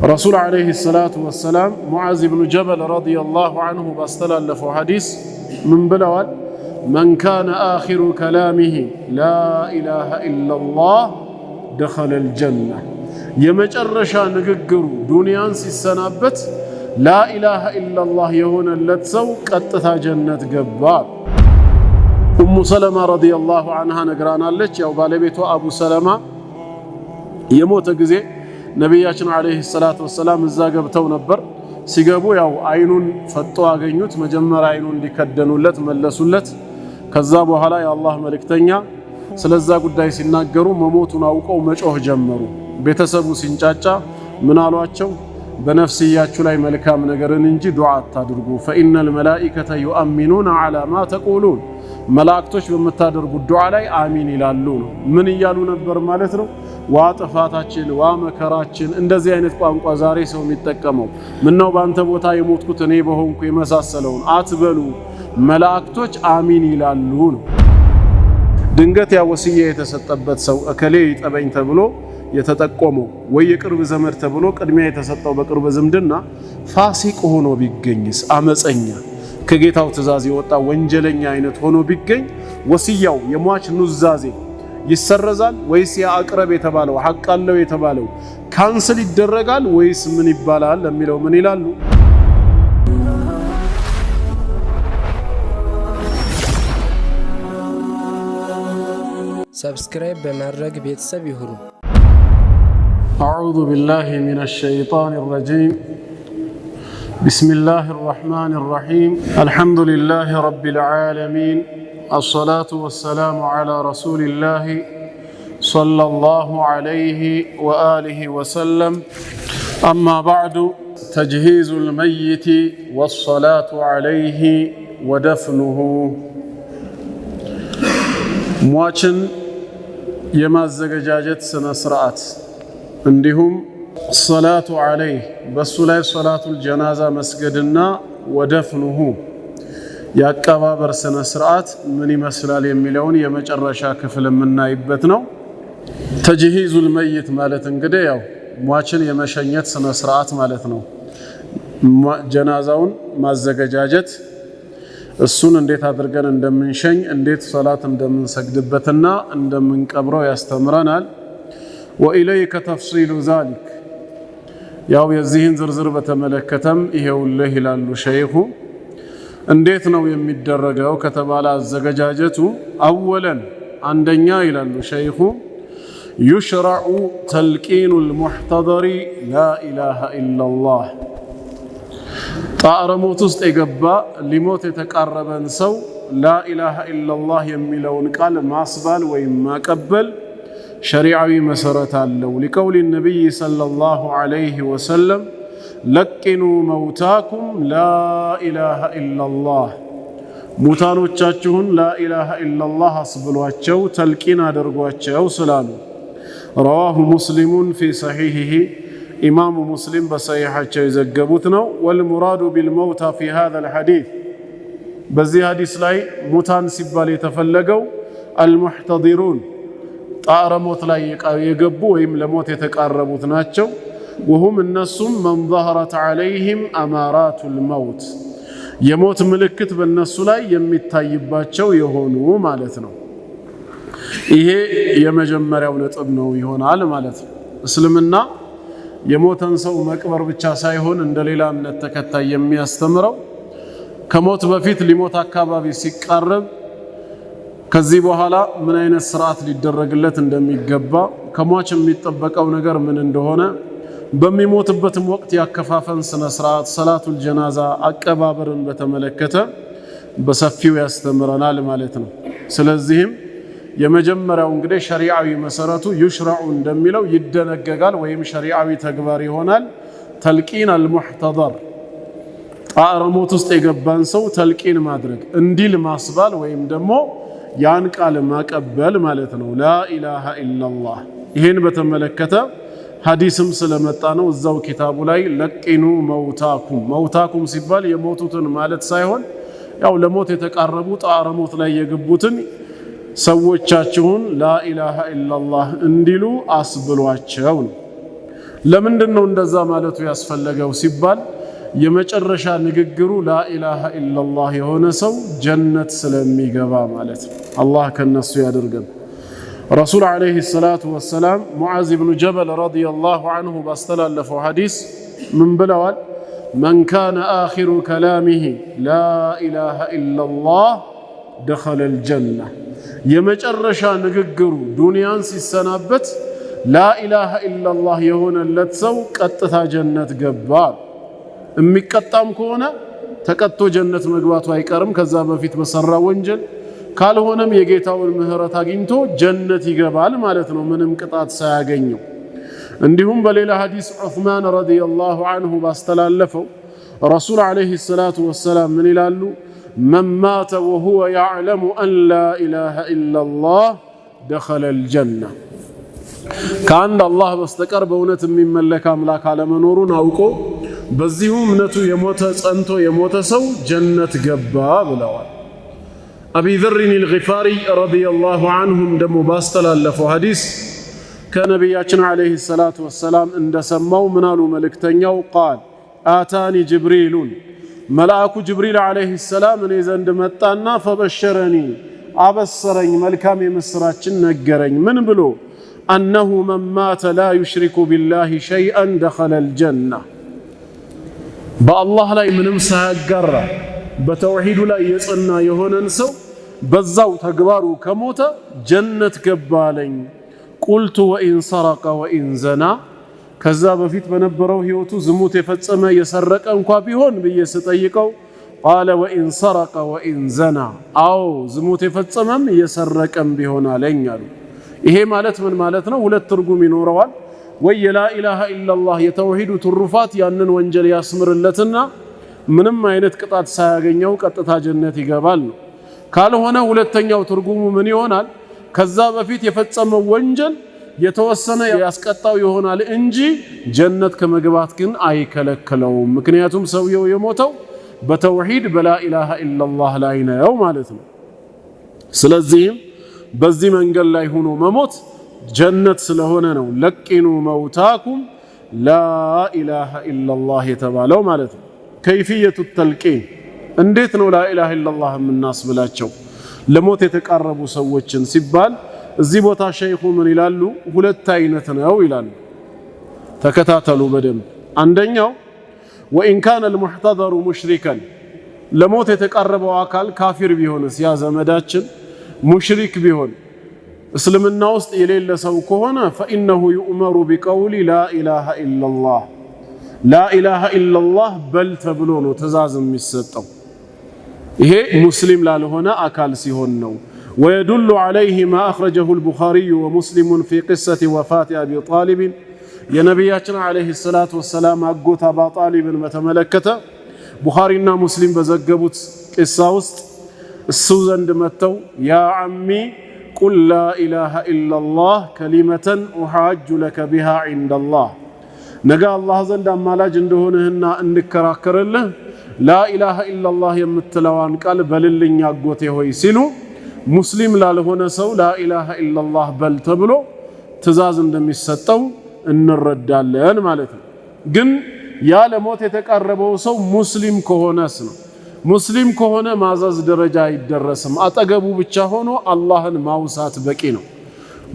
رسول عليه الصلاة والسلام معاذ بن جبل رضي الله عنه باستلالف حديث من بلوال من كان آخر كلامه لا إله إلا الله دخل الجنة يمجرشا نققروا دنيان سيسنابت لا إله إلا الله يهون اللتسو قطتا جنة قبال أم سلمة رضي الله عنها نقرانا لك يو بالبيتو أبو سلمة يموت قزي نبياتنا عليه الصلاة والسلام الزاقب تو نبر سيقابو يو عينون فتوا غنيوت مجمر عينون لكدنولت ملسولت كذابو هلا يا الله ملك تنيا سلزا قداي سيناقروا مموتنا وقو مجوه جمروا بيتسبو سينچاچا منالواچو بنفسياتو لاي ملكام نغرن انجي دعاء تادرغو فإن الملائكة يؤمنون على ما تقولون ملائكتوش بمتادرغو دعاء لاي آمين ይላሉ ምን ይያሉ ነበር ማለት ነው ዋጥፋታችን ዋመከራችን እንደዚህ አይነት ቋንቋ ዛሬ ሰው የሚጠቀመው ምን ነው ባንተ ቦታ የሞትኩት እኔ በሆንኩ የመሳሰለውን አትበሉ መላእክቶች አሚን ይላሉ ነው ድንገት ያ ወሲያ የተሰጠበት ሰው እከሌ ይጠበኝ ተብሎ የተጠቆመው ወይ የቅርብ ዘመድ ተብሎ ቅድሚያ የተሰጠው በቅርብ ዝምድና ፋሲቅ ሆኖ ቢገኝስ አመፀኛ ከጌታው ትእዛዝ የወጣ ወንጀለኛ አይነት ሆኖ ቢገኝ ወሲያው የሟች ኑዛዜ ይሰረዛል ወይስ ያ አቅረብ የተባለው ሐቅ አለው የተባለው ካንስል ይደረጋል ወይስ ምን ይባላል ለሚለው ምን ይላሉ ሰብስክራይብ በማድረግ ቤተሰብ ይሁኑ أعوذ بالله من الشيطان الرجيم بسم الله الرحمن الرحيم الحمد لله رب العالمين الصلاة والسلام على رسول الله صلى الله عليه وآله وسلم أما بعد تجهيز الميت والصلاة عليه ودفنه مواتن يمازجاجت سنسرات عندهم الصلاة عليه بس لا صلاة الجنازة مسجدنا ودفنه የአቀባበር ስነ ስርዓት ምን ይመስላል የሚለውን የመጨረሻ ክፍል የምናይበት ነው ተጅሂዙል መይት ማለት እንግዲህ ያው ሟችን የመሸኘት ስነ ስርዓት ማለት ነው ጀናዛውን ማዘጋጀት እሱን እንዴት አድርገን እንደምንሸኝ እንዴት ሶላት እንደምንሰግድበትና እንደምንቀብረው ያስተምረናል ወኢለይከ ተፍሲሉ ذلك ያው የዚህን ዝርዝር በተመለከተም ይሄውልህ ይላሉ ሸይኹ እንዴት ነው የሚደረገው ከተባለ አዘገጃጀቱ አወለን አንደኛ ይላሉ ሸይኹ يشرع تلقين المحتضر لا إله إلا الله ጣረሞት ውስጥ የገባ ሊሞት የተቃረበን ሰው لا إله إلا الله የሚለውን ቃል ማስባል ወይም ማቀበል ሸሪዓዊ መሰረት አለው لقول النبي صلى الله عليه وسلم لقنوا موتاكم لا إله إلا الله موتانوቻችሁን لا إله إلا الله አስብሏቸው ተልቂን አድርጓቸው ስላሉ رواه مسلم في صحيحه إمام مسلم بصحيحه يዘገቡት ነው والمراد بالموتى في هذا الحديث በዚህ ሐዲስ ላይ ሙታን ሲባል የተፈለገው المحتضرون ጣረሞት ላይ የገቡ ወይም ለሞት የተቃረቡት ናቸው وهم النسم من ظهرت عليهم أمارات الموت يموت ملكت بالنسو لا يمتايباتشو يهونو مالتنا ይሄ የመጀመሪያው ነጥብ ነው ይሆናል ማለት ነው እስልምና የሞተን ሰው መቅበር ብቻ ሳይሆን እንደሌላ እምነት ተከታይ የሚያስተምረው ከሞት በፊት ሊሞት አካባቢ ሲቃረብ ከዚህ በኋላ ምን አይነት ስርዓት ሊደረግለት እንደሚገባ ከሟች የሚጠበቀው ነገር ምን እንደሆነ በሚሞትበትም ወቅት ያከፋፈን ስነ ስርዓት ሰላቱል ጀናዛ አቀባበርን በተመለከተ በሰፊው ያስተምረናል ማለት ነው ስለዚህም የመጀመሪያው እንግዲህ ሸሪዓዊ መሰረቱ ይሽራዑ እንደሚለው ይደነገጋል ወይም ሸሪዓዊ ተግባር ይሆናል ተልቂን አልሙህተደር ጣረሞት ውስጥ የገባን ሰው ተልቂን ማድረግ እንዲል ማስባል ወይም ደግሞ ያን ቃል ማቀበል ማለት ነው ላ ኢላሃ ኢላላህ ይሄን በተመለከተ ሐዲስም ስለመጣ ነው እዛው ኪታቡ ላይ ለቂኑ መውታኩም ሲባል የሞቱትን ማለት ሳይሆን ያው ለሞት የተቃረቡ ጣረሞት ላይ የገቡትን ሰዎቻችሁን ላ ኢላሃ ኢላላህ እንዲሉ አስብሏቸው ነው ለምንድነው እንደዛ ማለቱ ያስፈልገው ሲባል የመጨረሻ ንግግሩ ላኢላሃ ኢላላህ የሆነ ሰው ጀነት ስለሚገባ ማለት ነው። አላህ ከነሱ ያድርገን። ረሱል ዓለይሂ ሰላቱ ወሰላም ሙዓዝ ብኑ ጀበል ረዲየላሁ ዐንሁ ባስተላለፈው ሐዲስ ምን ብለዋል? መን ካነ አኺሩ ከላሚሂ ላኢላሃ ኢላላህ ደኸለል ጀና። የመጨረሻ ንግግሩ ዱንያን ሲሰናበት ላኢላሃ ኢላላህ የሆነለት ሰው ቀጥታ ጀነት ገባ። የሚቀጣም ከሆነ ተቀጥቶ ጀነት መግባቱ አይቀርም ከዛ በፊት በሰራ ወንጀል፣ ካልሆነም የጌታውን ምህረት አግኝቶ ጀነት ይገባል ማለት ነው ምንም ቅጣት ሳያገኘው። እንዲሁም በሌላ ሐዲስ ዑስማን ረዲየላሁ ዐንሁ ባስተላለፈው ረሱል ዓለይሂ ሰላቱ ወሰላም ምን ይላሉ? መን ማተ ወሁወ ያዕለሙ አን ላ ኢላሃ ኢላላህ ደኸለል ጀና። ከአንድ አላህ በስተቀር በእውነት የሚመለክ አምላክ አለመኖሩን አውቆ በዚሁ እምነቱ የሞተ ጸንቶ የሞተ ሰው ጀነት ገባ ብለዋል። አቢ ዘርን አልጊፋሪ ረዲየላሁ ዐንሁም ደግሞ ባስተላለፈው ሐዲስ ከነቢያችን ዓለይሂ ሰላቱ ወሰላም እንደሰማው ምናሉ መልእክተኛው ቃል አታኒ ጅብሪሉን መልአኩ ጅብሪል ዓለይሂ ሰላም እኔ ዘንድ መጣና ፈበሸረኒ አበሰረኝ መልካም የምስራችን ነገረኝ። ምን ብሎ? አነሁ መን ማተ ላ ዩሽሪኩ ቢላሂ ሸይአን ደኸለል ጀና። በአላህ ላይ ምንም ሳያጋራ በተውሂዱ ላይ የጸና የሆነን ሰው በዛው ተግባሩ ከሞተ ጀነት ገባ አለኝ። ቁልቱ ወኢን ሰረቀ ወኢን ዘና። ከዛ በፊት በነበረው ህይወቱ ዝሙት የፈጸመ የሰረቀ እንኳ ቢሆን ብዬ ስጠይቀው ቃለ ወኢን ሰረቀ ወኢን ዘና፣ አዎ ዝሙት የፈጸመም የሰረቀም ቢሆን አለኝ አሉ። ይሄ ማለት ምን ማለት ነው? ሁለት ትርጉም ይኖረዋል። ወይ የላኢላሃ ኢላላህ የተውሂዱ ትሩፋት ያንን ወንጀል ያስምርለትና ምንም አይነት ቅጣት ሳያገኘው ቀጥታ ጀነት ይገባል ነው። ካልሆነ ሁለተኛው ትርጉሙ ምን ይሆናል? ከዛ በፊት የፈጸመው ወንጀል የተወሰነ ያስቀጣው ይሆናል እንጂ ጀነት ከመግባት ግን አይከለክለውም። ምክንያቱም ሰውየው የሞተው በተውሂድ በላኢላሃ ኢላላህ ላይ ነው ማለት ነው። ስለዚህም በዚህ መንገድ ላይ ሆኖ መሞት ጀነት ስለሆነ ነው ለቂኑ መውታኩም ላኢላሃ ኢላላህ የተባለው ማለት ነው። ከይፍየቱ ተልቂን እንዴት ነው ላኢላሃ ኢላላህ የምናስብላቸው ለሞት የተቃረቡ ሰዎችን ሲባል እዚህ ቦታ ሸይኹ ምን ይላሉ? ሁለት አይነት ነው ይላሉ። ተከታተሉ በደንብ። አንደኛው ወኢን ካነ አልሙሕተደሩ ሙሽሪከን፣ ለሞት የተቃረበው አካል ካፊር ቢሆንስ ያ ዘመዳችን ሙሽሪክ ቢሆን እስልምና ውስጥ የሌለ ሰው ከሆነ ፈኢነሁ ዩእመሩ ቢቀውሊ ላኢላሃ ኢላላህ፣ ላኢላሃ ኢላላህ በል ተብሎ ነው ትእዛዝ የሚሰጠው። ይሄ ሙስሊም ላልሆነ አካል ሲሆን ነው። ወየዱሉ ዐለይሂ ማ አኽረጀሁ አልቡኻሪዩ ወሙስሊሙን ፊ ቂሰቲ ወፋቲ አቢ ጣሊብን፣ የነቢያችን ዓለይሂ ሰላቱ ወሰላም አጎት አባ ጣሊብን በተመለከተ ቡኻሪና ሙስሊም በዘገቡት ቂሳ ውስጥ እሱ ዘንድ መጥተው ያ ዐሚ ቁል ላኢላሃ ኢላላህ ከሊመተን ኡሓጁ ለከ ቢሃ ዒንደላህ፣ ነገ አላህ ዘንድ አማላጅ እንደሆነህና እንከራከርልህ ላኢላሃ ኢላላህ የምትለዋን ቃል በልልኝ አጎቴ ሆይ ሲሉ ሙስሊም ላልሆነ ሰው ላኢላሃ ኢላላህ በል ተብሎ ትእዛዝ እንደሚሰጠው እንረዳለን ማለት ነው። ግን ያ ለሞት የተቃረበው ሰው ሙስሊም ከሆነስ ነው። ሙስሊም ከሆነ ማዘዝ ደረጃ አይደረስም። አጠገቡ ብቻ ሆኖ አላህን ማውሳት በቂ ነው።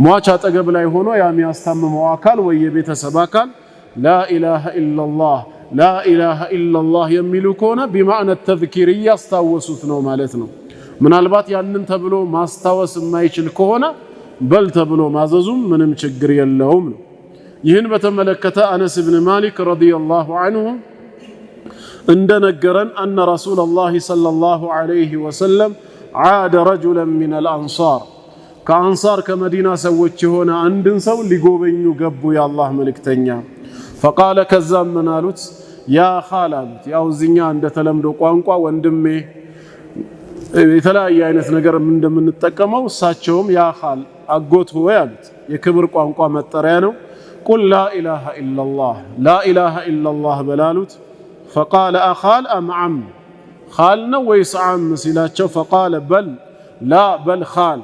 ሟች አጠገብ ላይ ሆኖ ያ የሚያስታምመው አካል ወይ የቤተሰብ አካል ላኢላሃ ኢላላህ ላኢላሃ ኢላላህ የሚሉ ከሆነ ቢማዕነ ተዝኪር እያስታወሱት ነው ማለት ነው። ምናልባት ያንን ተብሎ ማስታወስ የማይችል ከሆነ በል ተብሎ ማዘዙም ምንም ችግር የለውም ነው። ይህን በተመለከተ አነስ ብን ማሊክ ረዲየላሁ ዐንሁ እንደነገረን አነ ረሱለላህ ሰለላሁ ዐለይሂ ወሰለም ዓደ ረጁለን ሚነል አንሳር፣ ከአንሳር ከመዲና ሰዎች የሆነ አንድን ሰው ሊጎበኙ ገቡ የአላህ መልእክተኛ። ፈቃለ ከዛም ምን አሉት? ያ ኻል አሉት። ያው እዚኛ እንደተለምዶ ቋንቋ ወንድሜ የተለያየ አይነት ነገር እንደምንጠቀመው እሳቸውም ያ ኻል አጎት ሆይ አሉት። የክብር ቋንቋ መጠሪያ ነው። ቁል ላኢላሃ ኢላላህ ላኢላሃ ኢላላህ በላሉት። ፈቃለ አኻል አም ዐም፣ ኻል ነው ወይስ ዐም ሲላቸው ፈቃለ በል ላ በል ኻል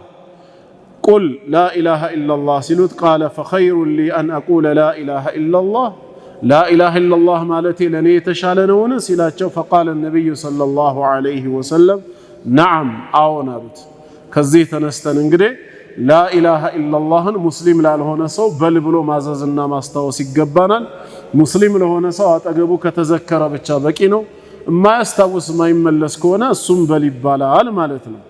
ቁል ላ ኢላሃ ኢላላህ ሲሉት ቃለ ፈኸይሩን ሊ አን አቁለ ላ ኢላሃ ኢላላህ ላ ኢላሃ ኢላላህ ማለቴ ለኔ የተሻለ ነውን ሲላቸው ፈቃለ ነብዩ ሰለላሁ ዐለይሂ ወሰለም ነዓም አዎን አሉት። ከዚህ ተነስተን እንግዲህ ላ ኢላሃ ኢላላህን ሙስሊም ላልሆነ ሰው በል ብሎ ማዘዝና ማስታወስ ይገባናል። ሙስሊም ለሆነ ሰው አጠገቡ ከተዘከረ ብቻ በቂ ነው። የማያስታውስ ማይመለስ ከሆነ እሱም በል ይባላል ማለት ነው።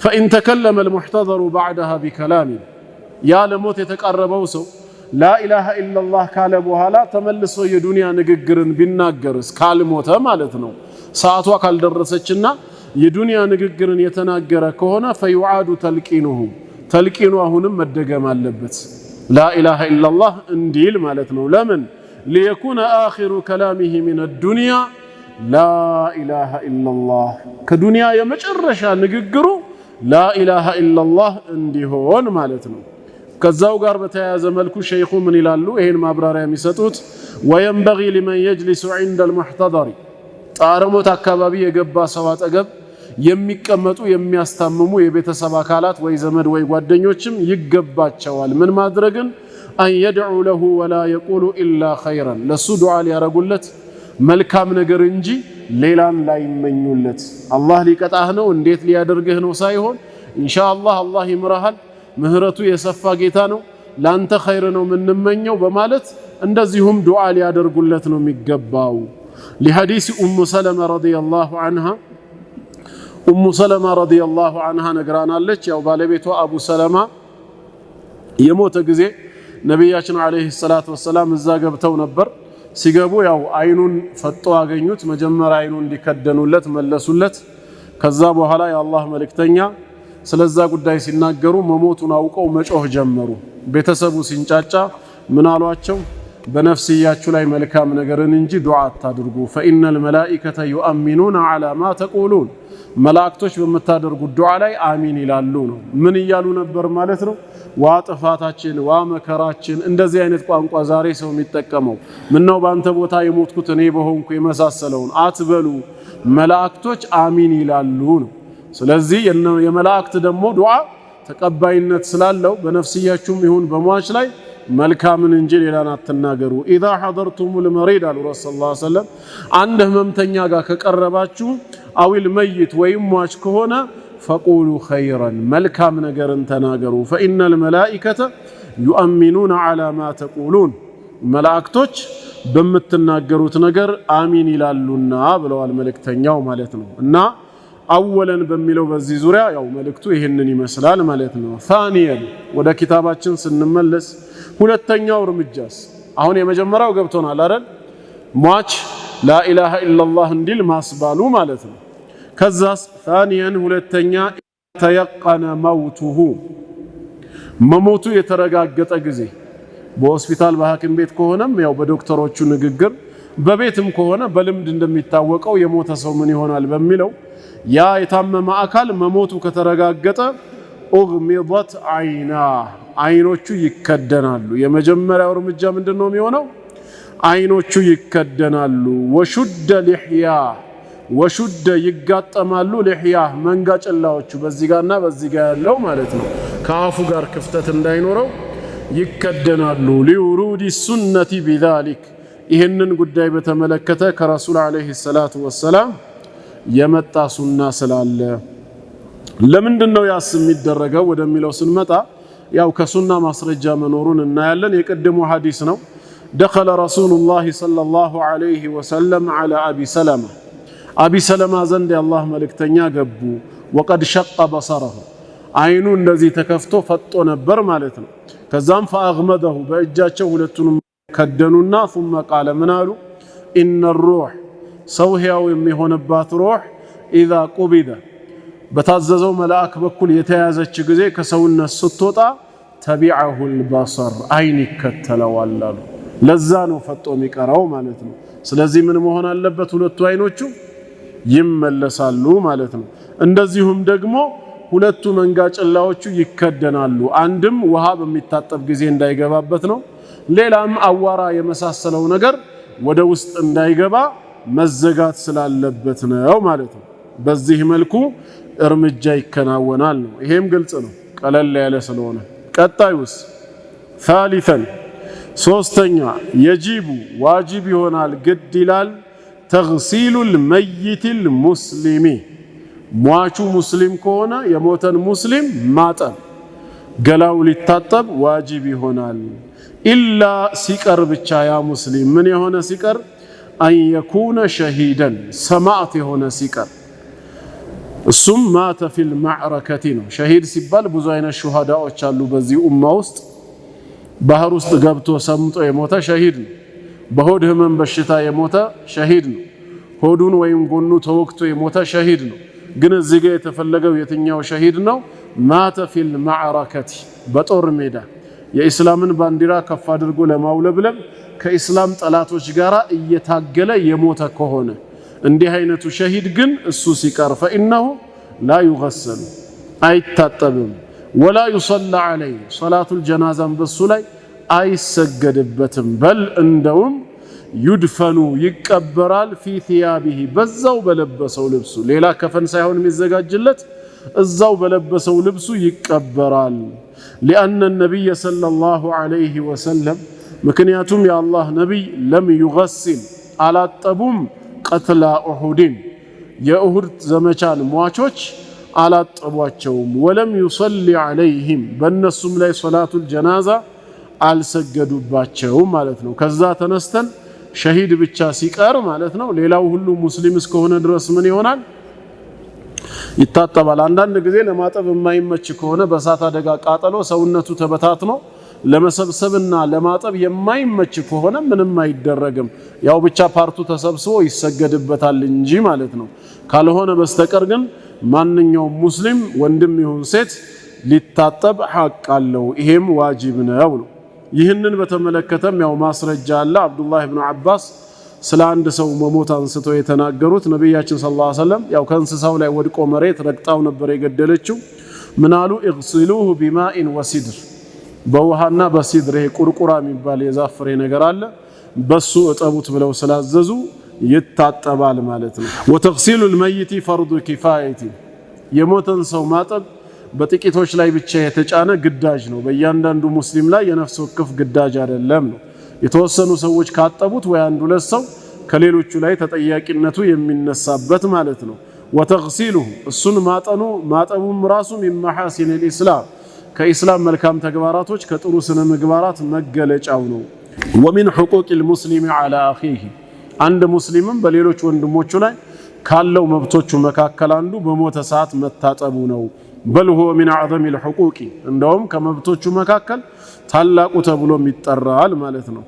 ፈኢን ተከለመ አልሙሕተደሩ ባዕደሃ ቢከላም ያ ለሞት የተቃረበው ሰው ላኢላሃ ኢላላህ ካለ በኋላ ተመልሶ የዱንያ ንግግርን ቢናገርስ ካልሞተ ማለት ነው። ሰዓቷ ካልደረሰችና የዱንያ ንግግርን የተናገረ ከሆነ ፈዩዓዱ ተልቂኑሁ ተልቂኑ አሁንም መደገም አለበት። ላኢላሃ ኢላላህ እንዲል ማለት ነው። ለምን ሊየኩነ አኺሩ ከላሚሂ ሚነ ዱንያ ላኢላሃ ኢላላህ ከዱንያ የመጨረሻ ንግግሩ ላኢላሃ ኢላላህ እንዲሆን ማለት ነው። ከዛው ጋር በተያያዘ መልኩ ሸይኹ ምን ይላሉ? ይሄን ማብራሪያ የሚሰጡት ወየንበጊ ሊመን የጅሊሱ ዒንደ አልሙሕተደሪ ጣረሞት አካባቢ የገባ ሰው አጠገብ የሚቀመጡ የሚያስታምሙ የቤተሰብ አካላት ወይ ዘመድ ወይ ጓደኞችም ይገባቸዋል ምን ማድረግን አን የድዑ ለሁ ወላ የቁሉ ኢላ ኸይረን ለሱ ዱዓ ሊያረጉለት መልካም ነገር እንጂ ሌላን ላይመኙለት። አላህ ሊቀጣህ ነው እንዴት ሊያደርግህ ነው ሳይሆን ኢንሻአላህ አላህ ይምራሃል ምህረቱ የሰፋ ጌታ ነው ላንተ ኸይር ነው ምንመኘው በማለት እንደዚሁም ዱዓ ሊያደርጉለት ነው የሚገባው። ለሐዲስ ኡሙ ሰለማ ረዲየላሁ ዐንሃ ኡሙ ሰለማ ረዲየላሁ ዐንሃ ነግራናለች። ያው ባለቤቷ አቡ ሰለማ የሞተ ጊዜ ነብያችን አለይሂ ሰላቱ ወሰላም እዛ ገብተው ነበር። ሲገቡ ያው አይኑን ፈጦ አገኙት። መጀመሪያ አይኑን እንዲከደኑለት መለሱለት። ከዛ በኋላ የአላህ መልእክተኛ ስለዛ ጉዳይ ሲናገሩ መሞቱን አውቀው መጮህ ጀመሩ። ቤተሰቡ ሲንጫጫ ምን አሏቸው? በነፍስያችሁ ላይ መልካም ነገርን እንጂ ዱዓ አታድርጉ። ፈኢነል መላኢከተ ዩአሚኑነ ዐላ ማ ተቁሉን መላእክቶች በምታደርጉት ዱዓ ላይ አሚን ይላሉ ነው። ምን እያሉ ነበር ማለት ነው? ዋ ጥፋታችን፣ ዋ መከራችን። እንደዚህ አይነት ቋንቋ ዛሬ ሰው የሚጠቀመው ምነው በአንተ ቦታ የሞትኩት እኔ በሆንኩ የመሳሰለውን አትበሉ። መላእክቶች አሚን ይላሉ ነው። ስለዚህ የመላእክት ደግሞ ዱዓ ተቀባይነት ስላለው በነፍስያችሁም ይሁን በሟች ላይ መልካምን እንጂ ሌላን አትናገሩ። ኢዛ ሐደርቱሙል መሪድ አሉ ረሱል ሰለላሁ ዐለይሂ ወሰለም አንድ ህመምተኛ ጋር ከቀረባችሁ አዊል መይት ወይም ሟች ከሆነ ፈቁሉ ኸይረን መልካም ነገርን ተናገሩ። ፈኢነል መላኢከተ ዩአሚኑነ ዐላ ማ ተቁሉን መላእክቶች በምትናገሩት ነገር አሚን ይላሉና ብለዋል መልእክተኛው ማለት ነው። እና አወለን በሚለው በዚህ ዙሪያ ያው መልእክቱ ይሄንን ይመስላል ማለት ነው። ታኒየን ወደ ኪታባችን ስንመለስ ሁለተኛው እርምጃስ አሁን የመጀመሪያው ገብቶናል አይደል? ሟች ላኢላሃ ኢላላህ እንዲል ማስባሉ ማለት ነው። ከዛስ ታኒየን ሁለተኛ ተየቀነ መውቱሁ መሞቱ የተረጋገጠ ጊዜ በሆስፒታል በሐኪም ቤት ከሆነም ያው በዶክተሮቹ ንግግር በቤትም ከሆነ በልምድ እንደሚታወቀው የሞተ ሰው ምን ይሆናል በሚለው ያ የታመመ አካል መሞቱ ከተረጋገጠ ኡግሚضت አይና አይኖቹ ይከደናሉ። የመጀመሪያው እርምጃ ምንድነው የሚሆነው? አይኖቹ ይከደናሉ። ወሹደ ሊህያ ወሹደ ይጋጠማሉ ሊህያ መንጋጨላዎቹ በዚህ ጋርና በዚህ ጋር ያለው ማለት ነው ከአፉ ጋር ክፍተት እንዳይኖረው ይከደናሉ። ሊውሩድ ሱነቲ ቢዛሊክ ይህንን ጉዳይ በተመለከተ ከረሱል አለይሂ ሰላቱ ወሰላም የመጣ ሱና ስላለ ለምንድነው ያስ የሚደረገው ወደሚለው ስንመጣ ያው ከሱና ማስረጃ መኖሩን እናያለን። የቀደሙ ሐዲስ ነው። دخل رسول الله صلى الله عليه وسلم على أبي سلمة ዘንድ የአላህ መልእክተኛ ገቡ። وقد شق بصره አይኑ እንደዚህ ተከፍቶ ፈጦ ነበር ማለት ነው። ከዛም فأغمده በእጃቸው ሁለቱንም ከደኑና ثم قال ምን አሉ? إن الروح ሰው ሕያው የሚሆንባት ሩህ إذا قبض በታዘዘው መልአክ በኩል የተያዘች ጊዜ ከሰውነት ስትወጣ ተቢዐሁ البصر አይን ይከተለዋል አሉ። ለዛ ነው ፈጦ የሚቀራው ማለት ነው። ስለዚህ ምን መሆን አለበት? ሁለቱ አይኖቹ ይመለሳሉ ማለት ነው። እንደዚሁም ደግሞ ሁለቱ መንጋጨላዎቹ ይከደናሉ። አንድም ውሃ በሚታጠብ ጊዜ እንዳይገባበት ነው። ሌላም አዋራ የመሳሰለው ነገር ወደ ውስጥ እንዳይገባ መዘጋት ስላለበት ነው ማለት ነው። በዚህ መልኩ እርምጃ ይከናወናል ነው። ይሄም ግልጽ ነው። ቀለል ያለ ስለሆነ። ቀጣዩስ ثالثا ሶስተኛ የጂቡ ዋጅብ ይሆናል ግድ ይላል ተግሲሉ الميت المسلم ሟቹ ሙስሊም ከሆነ የሞተን ሙስሊም ማጠብ ገላው ሊታጠብ ዋጅብ ይሆናል። ኢላ ሲቀር ብቻ ያ ሙስሊም ምን የሆነ ሲቀር አን የኩነ ሸሂደን ሰማዕት የሆነ ሲቀር እሱም ማተ ፊል ማዕረከቲ ነው። ሸሂድ ሲባል ብዙ አይነት ሹሃዳዎች አሉ በዚህ ኡማ ውስጥ። ባህር ውስጥ ገብቶ ሰምጦ የሞተ ሸሂድ ነው። በሆድ ህመም በሽታ የሞተ ሸሂድ ነው። ሆዱን ወይም ጎኑ ተወግቶ የሞተ ሸሂድ ነው። ግን እዚህ ጋር የተፈለገው የትኛው ሸሂድ ነው? ማተ ፊል ማዕረከቲ በጦር ሜዳ የኢስላምን ባንዲራ ከፍ አድርጎ ለማውለብለብ ከኢስላም ጠላቶች ጋር እየታገለ የሞተ ከሆነ እንዲህ አይነቱ ሸሂድ ግን እሱ ሲቀር ፈኢነሁ ላ ዩገሰሉ አይታጠብም፣ ወላ ዩሰላ ዐለይህ ሶላቱል ጀናዛን በሱ ላይ አይሰገድበትም። በል እንደውም ዩድፈኑ ይቀበራል ፊ ቲያቢሂ በዛው በለበሰው ልብሱ ሌላ ከፈን ሳይሆን የሚዘጋጅለት እዛው በለበሰው ልብሱ ይቀበራል። ሊአነ ነቢይ ሰለላሁ ዐለይሂ ወሰለም ምክንያቱም የአላህ ነቢይ ለም ዩገሲል አላጠቡም ቀትላ ኡሁድን የኡሁድ ዘመቻን ሟቾች አላጠቧቸውም። ወለም ዩሰሊ ዐለይሂም በእነሱም ላይ ሶላቱል ጀናዛ አልሰገዱባቸውም ማለት ነው። ከዛ ተነስተን ሸሂድ ብቻ ሲቀር ማለት ነው ሌላው ሁሉ ሙስሊም እስከሆነ ድረስ ምን ይሆናል? ይታጠባል። አንዳንድ ጊዜ ለማጠብ የማይመች ከሆነ በእሳት አደጋ ቃጠሎ ሰውነቱ ተበታትኖ ለመሰብሰብና ለማጠብ የማይመች ከሆነ ምንም አይደረግም። ያው ብቻ ፓርቱ ተሰብስቦ ይሰገድበታል እንጂ ማለት ነው። ካልሆነ በስተቀር ግን ማንኛውም ሙስሊም ወንድም ይሁን ሴት ሊታጠብ ሐቅ አለው። ይሄም ዋጅብ ነው። ይህንን በተመለከተም ያው ማስረጃ አለ። አብዱላህ ኢብኑ አባስ ስለ አንድ ሰው መሞት አንስተው የተናገሩት ነብያችን ሰለላሁ ዐለይሂ ወሰለም ያው ከእንስሳው ላይ ወድቆ መሬት ረግጣው ነበር የገደለችው። ምናሉ እግሲሉሁ ቢማኢን ወሲድር በውሃና በሲድር ይሄ ቁርቁራ የሚባል የዛፍ ፍሬ ነገር አለ በሱ እጠቡት ብለው ስላዘዙ ይታጠባል ማለት ነው። ወተግሲሉል መይት ፈርዱ ኪፋየቲ የሞተን ሰው ማጠብ በጥቂቶች ላይ ብቻ የተጫነ ግዳጅ ነው። በእያንዳንዱ ሙስሊም ላይ የነፍስ ወከፍ ግዳጅ አይደለም ነው። የተወሰኑ ሰዎች ካጠቡት ወይ አንድ ሁለት ሰው ከሌሎቹ ላይ ተጠያቂነቱ የሚነሳበት ማለት ነው። ወተግሲሉሁ እሱን ማጠቡም ራሱ ሚን መሐሲኒል ኢስላም ከኢስላም መልካም ተግባራቶች ከጥሩ ስነ ምግባራት መገለጫው ነው። ወሚን ሑቁቂል ሙስሊሚ ዐላ አኺሂ አንድ ሙስሊምም በሌሎች ወንድሞቹ ላይ ካለው መብቶቹ መካከል አንዱ በሞተ ሰዓት መታጠቡ ነው። በል ሁወ ሚን አዕዘሚል ሑቁቂ እንደውም ከመብቶቹ መካከል ታላቁ ተብሎም ይጠራል ማለት ነው።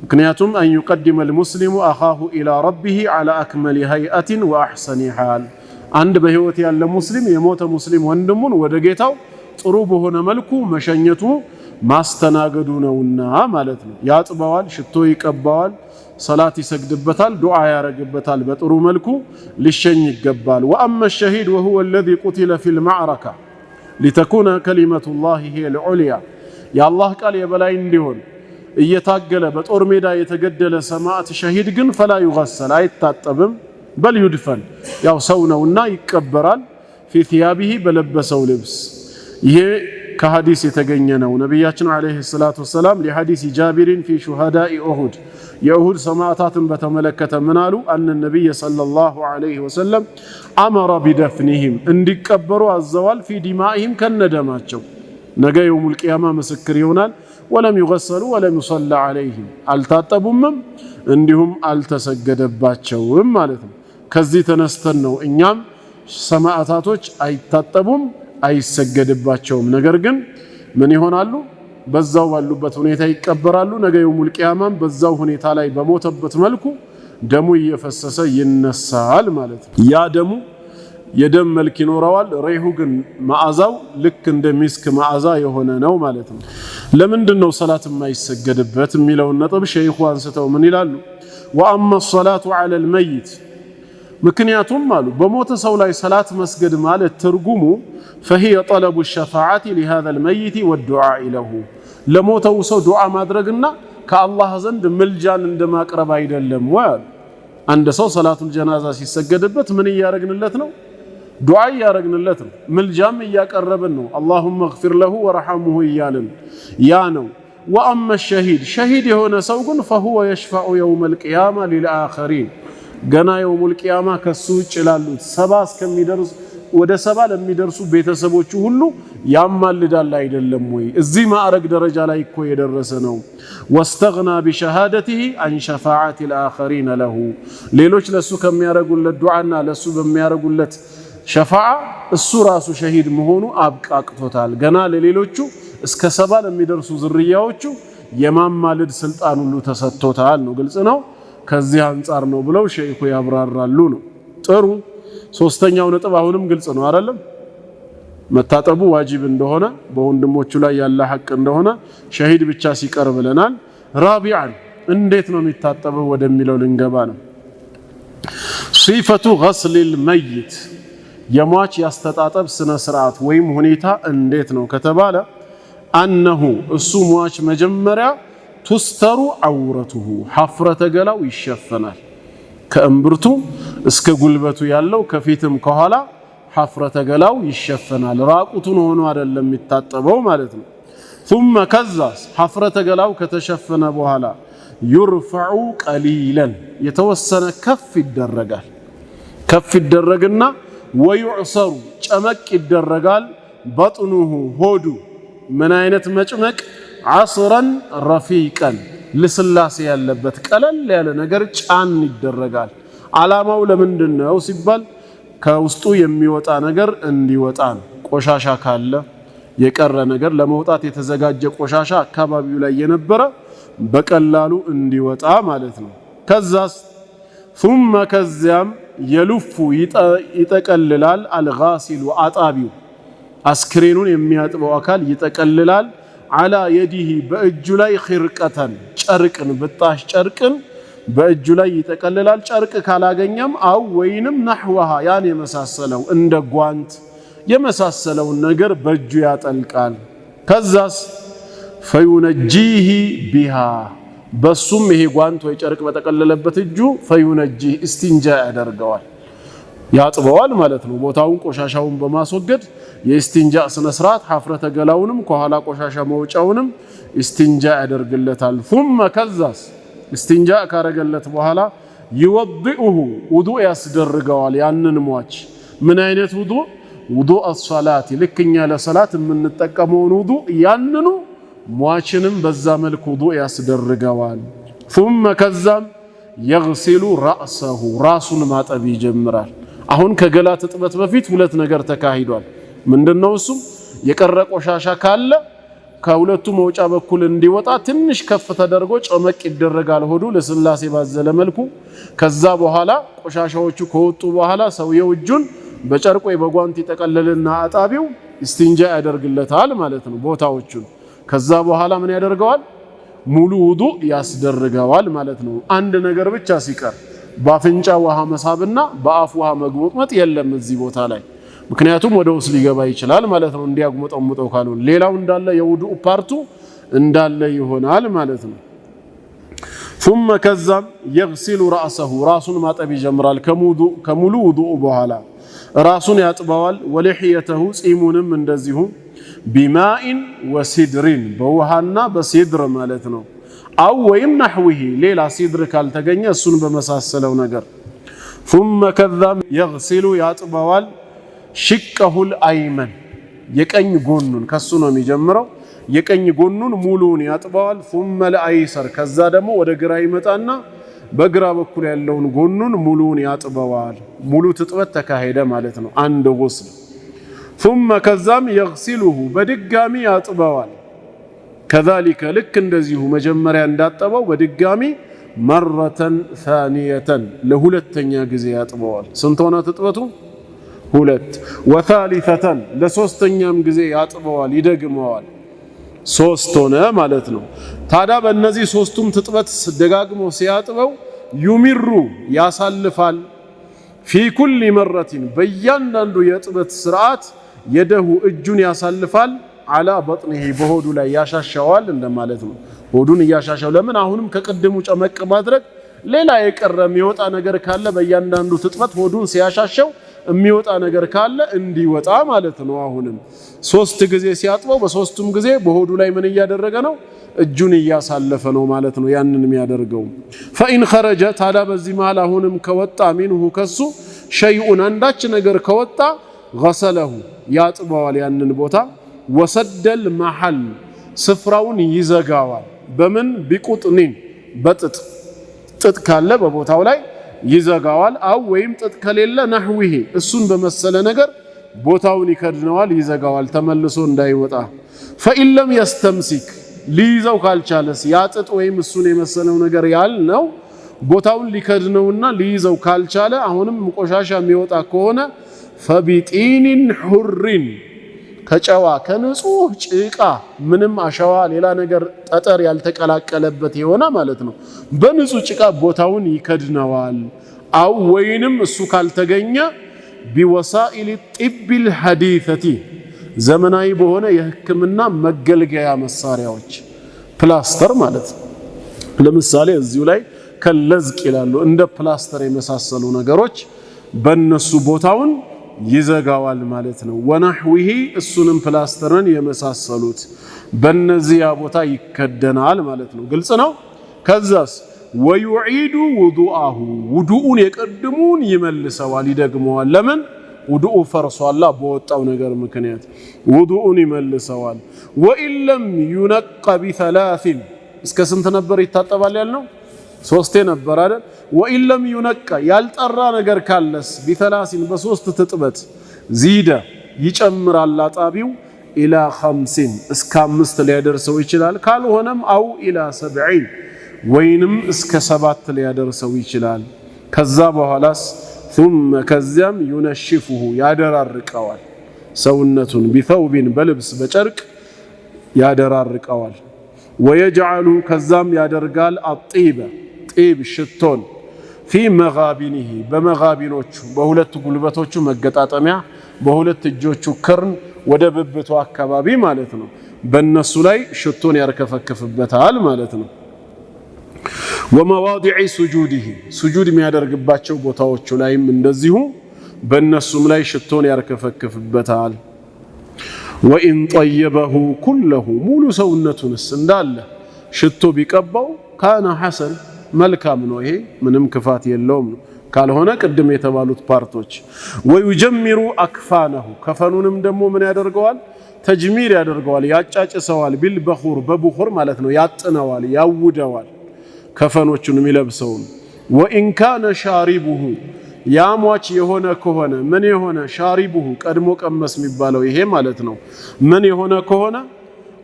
ምክንያቱም አን ዩቀድመል ሙስሊሙ አኻሁ ኢላ ረቢሂ ዐላ አክመሊ ሀይአቲን ወአሕሰኒ ሓል አንድ በህይወት ያለ ሙስሊም የሞተ ሙስሊም ወንድሙን ወደ ጌታው ጥሩ በሆነ መልኩ መሸኘቱ ማስተናገዱ ነውና ማለት ነው። ያጥበዋል፣ ሽቶ ይቀባዋል፣ ሰላት ይሰግድበታል፣ ዱዓ ያረግበታል፣ በጥሩ መልኩ ሊሸኝ ይገባል። ወአመ ሸሂድ ወሁወ አለዚ ቁቲለ ፊል ማዕረካ ሊተኩነ ከሊመቱላሂ ሂየል ዑልያ የአላህ ቃል የበላይ እንዲሆን እየታገለ በጦር ሜዳ የተገደለ ሰማዕት ሸሂድ ግን ፈላ ዩገሰል አይታጠብም። በል ዩድፈን ያው ሰው ነውና ይቀበራል ፊ ቲያቢሂ በለበሰው ልብስ። ይሄ ከሐዲስ የተገኘ ነው። ነቢያችን አለይሂ ሰላቱ ወሰላም ለሐዲስ ጃቢርን ፊ ሹሃዳኢ ኡሁድ የኡሁድ ሰማዕታትን በተመለከተ ምን አሉ? አነ ነብይ ሰለላሁ ዐለይሂ ወሰለም አመረ ቢደፍኒሂም እንዲቀበሩ አዘዋል። ፊ ዲማኢሂም ከነደማቸው ነገ የውሙል ቂያማ ምስክር ይሆናል። ወለም ዩገሰሉ ወለም ዩሰላ ዐለይሂም አልታጠቡምም እንዲሁም አልተሰገደባቸውም ማለት ነው። ከዚህ ተነስተን ነው እኛም ሰማዕታቶች አይታጠቡም አይሰገድባቸውም፣ ነገር ግን ምን ይሆናሉ? በዛው ባሉበት ሁኔታ ይቀበራሉ። ነገ የውሙል ቂያማም በዛው ሁኔታ ላይ በሞተበት መልኩ ደሙ እየፈሰሰ ይነሳል ማለት ነው። ያ ደሙ የደም መልክ ይኖረዋል። ሬሁ ግን መዓዛው ልክ እንደ ሚስክ መዓዛ የሆነ ነው ማለት ነው። ለምንድን ነው ሰላት የማይሰገድበት የሚለውን ነጥብ ሸይኹ አንስተው ምን ይላሉ? ወአማ ሰላቱ ዐለል መይት ምክንያቱም አሉ በሞተ ሰው ላይ ሰላት መስገድ ማለት ትርጉሙ فهي طلب الشفاعة لهذا الميت والدعاء له ለሞተው ሰው ዱዓ ማድረግና ከአላህ ዘንድ ምልጃን እንደማቅረብ አይደለም ወይ? አንድ ሰው ሰላቱል ጀናዛ ሲሰገድበት ምን እያረግንለት ነው? ዱዓ ያረግንለት ነው ምልጃም ያቀረብን ነው اللهم اغفر له وارحمه እያልን ያ ነው واما الشهيد شهيد የሆነ ሰው ግን فهو يشفع يوم القيامه للآخرين ገና يوم القيامه ከሱ ውጭ ላሉት 70 እስከሚደርሱ ወደ 70 ለሚደርሱ ቤተሰቦቹ ሁሉ ያማልዳል አይደለም ወይ እዚህ ማዕረግ ደረጃ ላይ እኮ የደረሰ ነው واستغنى بشهادته عن شفاعة الآخرين له ሌሎች ለሱ ከሚያረጉለት ዱዓና ለሱ በሚያረጉለት ሸፋዓ እሱ ራሱ ሸሂድ መሆኑ አብቃቅቶታል ገና ለሌሎቹ እስከ 70 ለሚደርሱ ዝርያዎቹ የማማልድ ስልጣን ሁሉ ተሰጥቶታል ነው ግልጽ ነው ከዚህ አንፃር ነው ብለው ሸይኹ ያብራራሉ ነው ጥሩ ሶስተኛው ነጥብ አሁንም ግልጽ ነው አይደለም መታጠቡ ዋጅብ እንደሆነ በወንድሞቹ ላይ ያለ ሐቅ እንደሆነ ሸሂድ ብቻ ሲቀር ብለናል ራቢዓን እንዴት ነው የሚታጠበው ወደሚለው ልንገባ ነው ሲፈቱ غسل الميت የሟች ያስተጣጠብ ስነ ስርዓት ወይም ሁኔታ እንዴት ነው ከተባለ አንሁ እሱ ሟች መጀመሪያ تستر عورته حفرة ገላው ይሸፈናል ከእምብርቱ እስከ ጉልበቱ ያለው ከፊትም ከኋላ حفرة ገላው ይሸፈናል ራቁቱን ሆኖ አይደለም የሚታጠበው ማለት ነው ثم كذاس حفرة ገላው ከተሸፈነ በኋላ يرفع قليلا የተወሰነ ከፍ ይደረጋል ከፍ ይደረግና ويعصر ጨመቅ ይደረጋል بطنه ሆዱ ምን አይነት መጭመቅ عصرا رفيقا ለስላሴ ያለበት ቀለል ያለ ነገር ጫን ይደረጋል አላማው ለምንድነው ሲባል ከውስጡ የሚወጣ ነገር እንዲወጣ ቆሻሻ ካለ የቀረ ነገር ለመውጣት የተዘጋጀ ቆሻሻ አካባቢው ላይ የነበረ በቀላሉ እንዲወጣ ማለት ነው ከዛስ ثم ከዚያም የሉፉ ይጠቀልላል الغاسل አጣቢው አስክሬኑን የሚያጥበው አካል ይጠቀልላል على يده በእጁ ላይ خرقة ጨርቅን በጣሽ ጨርቅን በእጁ ላይ ይጠቀልላል ጨርቅ ካላገኘም አው ወይንም نحوها ያን የመሳሰለው እንደ ጓንት የመሳሰለው ነገር በእጁ ያጠልቃል ከዛስ فينجيه بها በሱም ይሄ ጓንት ወይ ጨርቅ በተቀለለበት እጁ فينجيه استنجاء ያደርገዋል ያጥበዋል ማለት ነው ቦታውን ቆሻሻውን በማስወገድ የእስቲንጃ ስነ ስርዓት حفرة ገላውንም ከኋላ ቆሻሻ መውጫውንም እስቲንጃ ያደርግለታል ثم كذاس እስቲንጃ ካረገለት በኋላ يوضئه ውዱእ ያስደርገዋል ያንን ሟች ምን አይነት ውዱእ ውዱእ الصلاه ለከኛ ለሰላት የምንጠቀመው ውዱእ ያንኑ ሟችንም በዛ መልኩ ውዱእ ያስደርገዋል ثم كذاም يغسل رأسه ራሱን ማጠብ ይጀምራል አሁን ከገላ ተጥበት በፊት ሁለት ነገር ተካሂዷል ምንድነው እሱ የቀረ ቆሻሻ ካለ ከሁለቱ መውጫ በኩል እንዲወጣ ትንሽ ከፍ ተደርጎ ጨመቅ ይደረጋል ሆዱ ለስላሴ ባዘለ መልኩ ከዛ በኋላ ቆሻሻዎቹ ከወጡ በኋላ ሰውየው እጁን በጨርቆ በጓንት ይጠቀልልና አጣቢው እስቲንጃ ያደርግለታል ማለት ነው ቦታዎቹን ከዛ በኋላ ምን ያደርገዋል ሙሉ ውዱእ ያስደርገዋል ማለት ነው አንድ ነገር ብቻ ሲቀር ባፍንጫ ውሃ መሳብና በአፍ ውሃ መግሞጥመጥ የለም እዚህ ቦታ ላይ ምክንያቱም ወደ ውስጥ ሊገባ ይችላል ማለት ነው እንዲያግሞጠሙጠው ካሉን ሌላው እንዳለ የውዱእ ፓርቱ እንዳለ ይሆናል ማለት ነው ثم كذب يغسل رأسه ራሱን ማጠብ ይጀምራል ከሙሉ ውዱእ በኋላ ራሱን ያጥባዋል ወለህየተሁ ጺሙንም እንደዚሁ بماء وسدر በውሃና በሲድር ማለት ነው አው ወይም نحوه ሌላ ሲድር ካልተገኘ እሱን በመሳሰለው ነገር ثم كذب يغسل ያጥባዋል شقه الأيمن የቀኝ ጎኑን ከሱ ነው የሚጀምረው የቀኝ ጎኑን ሙሉውን ያጥባዋል ثم الأيسر ከዛ ደግሞ ወደ ግራ ይመጣና በግራ በኩል ያለውን ጎኑን ሙሉውን ያጥባዋል ሙሉ ትጥበት ተካሄደ ማለት ነው አንድ غسل ثم كذام يغسله በድጋሚ ያጥባዋል كذلك ልክ እንደዚሁ መጀመሪያ እንዳጠበው በድጋሚ مرة ثانية ለሁለተኛ ጊዜ ያጥባዋል ስንት ሆነ ትጥበቱ ሁለት وثالثة ለሶስተኛም ጊዜ ያጥባዋል ይደግመዋል ሶስት ሆነ ማለት ነው ታዲያ በእነዚህ ሶስቱም ትጥበት ደጋግሞ ሲያጥበው يمر ያሳልፋል في كل مرة በእያንዳንዱ የጥበት ስርዓት የደሁ እጁን ያሳልፋል على بطنه በሆዱ ላይ ያሻሻዋል እንደማለት ነው ሆዱን ያሻሻው ለምን አሁንም ከቀደሙ ጨመቅ ማድረግ ሌላ የቀረ የሚወጣ ነገር ካለ በእያንዳንዱ ትጥበት ሆዱን ሲያሻሻው የሚወጣ ነገር ካለ እንዲወጣ ማለት ነው። አሁንም 3 ጊዜ ሲያጥበው በሶስቱም ጊዜ በሆዱ ላይ ምን እያደረገ ነው? እጁን እያሳለፈ ነው ማለት ነው ያንን የሚያደርገው። ፈኢን ኸረጀ ታዲያ በዚህ መሃል አሁንም ከወጣ ሚንሁ ከሱ ሸይኡን አንዳች ነገር ከወጣ ገሰለሁ ያጥበዋል ያንን ቦታ ወሰደል መሐል ስፍራውን ይዘጋዋል። በምን ቢቁጥኒን በጥጥ ጥጥ ካለ በቦታው ላይ ይዘጋዋል። አው ወይም ጥጥ ከሌለ ነህዊሂ እሱን በመሰለ ነገር ቦታውን ይከድነዋል ይዘጋዋል ተመልሶ እንዳይወጣ። ፈኢን ለም የስተምሲክ ሊይዘው ካልቻለስ ያ ጥጥ ወይም እሱን የመሰለው ነገር ያልነው ቦታውን ሊከድነውና ሊይዘው ካልቻለ አሁንም ቆሻሻ የሚወጣ ከሆነ ፈቢጢኒን ሁሪን ከጨዋ ከንጹህ ጭቃ ምንም አሸዋ ሌላ ነገር ጠጠር ያልተቀላቀለበት የሆነ ማለት ነው በንጹህ ጭቃ ቦታውን ይከድነዋል። አው ወይንም እሱ ካልተገኘ ቢወሳኢል ጢብል ሐዲሰቲ ዘመናዊ በሆነ የሕክምና መገልገያ መሳሪያዎች ፕላስተር ማለት ነው። ለምሳሌ እዚሁ ላይ ከለዝቅ ይላሉ እንደ ፕላስተር የመሳሰሉ ነገሮች በእነሱ ቦታውን ይዘጋዋል ማለት ነው። ወነህዊሂ እሱንም ፕላስተርን የመሳሰሉት በእነዚያ ቦታ ይከደናል ማለት ነው። ግልጽ ነው። ከዛስ ወዩዒዱ ውዱአሁ ውዱኡን የቀድሙን ይመልሰዋል ይደግመዋል። ለምን? ውዱኡ ፈርሷላ በወጣው ነገር ምክንያት ውዱኡን ይመልሰዋል። ወኢን ለም ዩነቀ ቢሰላሲን እስከ ስንት ነበር ይታጠባል ያልነው? 3 ነበር አይደል? ወኢን ለም ዩነቀ ያልጠራ ነገር ካለስ ቢሰላሲን በ3 ትጥበት ዚደ ይጨምራል አጣቢው ኢላ 50 እስከ 5 ሊያደርሰው ይችላል። ካልሆነም አው ኢላ 70 ወይንም እስከ 7 ሊያደርሰው ይችላል። ከዛ በኋላስ ثم ከዚያም ينشفه ያደራርቀዋል ሰውነቱን ቢثوبን በልብስ በጨርቅ ያደራርቀዋል። ويجعل ከዛም ያደርጋል አጥይበ ጢብ ሽቶን في مغابنه በመጋቢኖቹ በሁለት ጉልበቶቹ መገጣጠሚያ በሁለት እጆቹ ክርን ወደ ብብቱ አካባቢ ማለት ነው በእነሱ ላይ ሽቶን ያርከፈክፍበታል ማለት ነው። ወመዋዲዕ ሱጁዲሂ ሱጁድ የሚያደርግባቸው ቦታዎቹ ላይም እንደዚሁ በእነሱም ላይ ሽቶን ያርከፈክፍበታል። ወኢን ጠየበሁ ኩለሁ ሙሉ ሰውነቱንስ እንዳለ ሽቶ ቢቀባው ካነ ሐሰን መልካም ነው፣ ይሄ ምንም ክፋት የለውም ነው። ካልሆነ ቅድም የተባሉት ፓርቶች ወዩጀሚሩ አክፋነሁ ከፈኑንም ደግሞ ምን ያደርገዋል? ተጅሚር ያደርገዋል፣ ያጫጭሰዋል። ቢልበኹር በቡኹር ማለት ነው፣ ያጥነዋል፣ ያውደዋል ከፈኖቹን የሚለብሰውን። ወኢን ካነ ሻሪቡሁ ያሟች የሆነ ከሆነ ምን የሆነ ሻሪቡሁ ቀድሞ ቀመስ የሚባለው ይሄ ማለት ነው። ምን የሆነ ከሆነ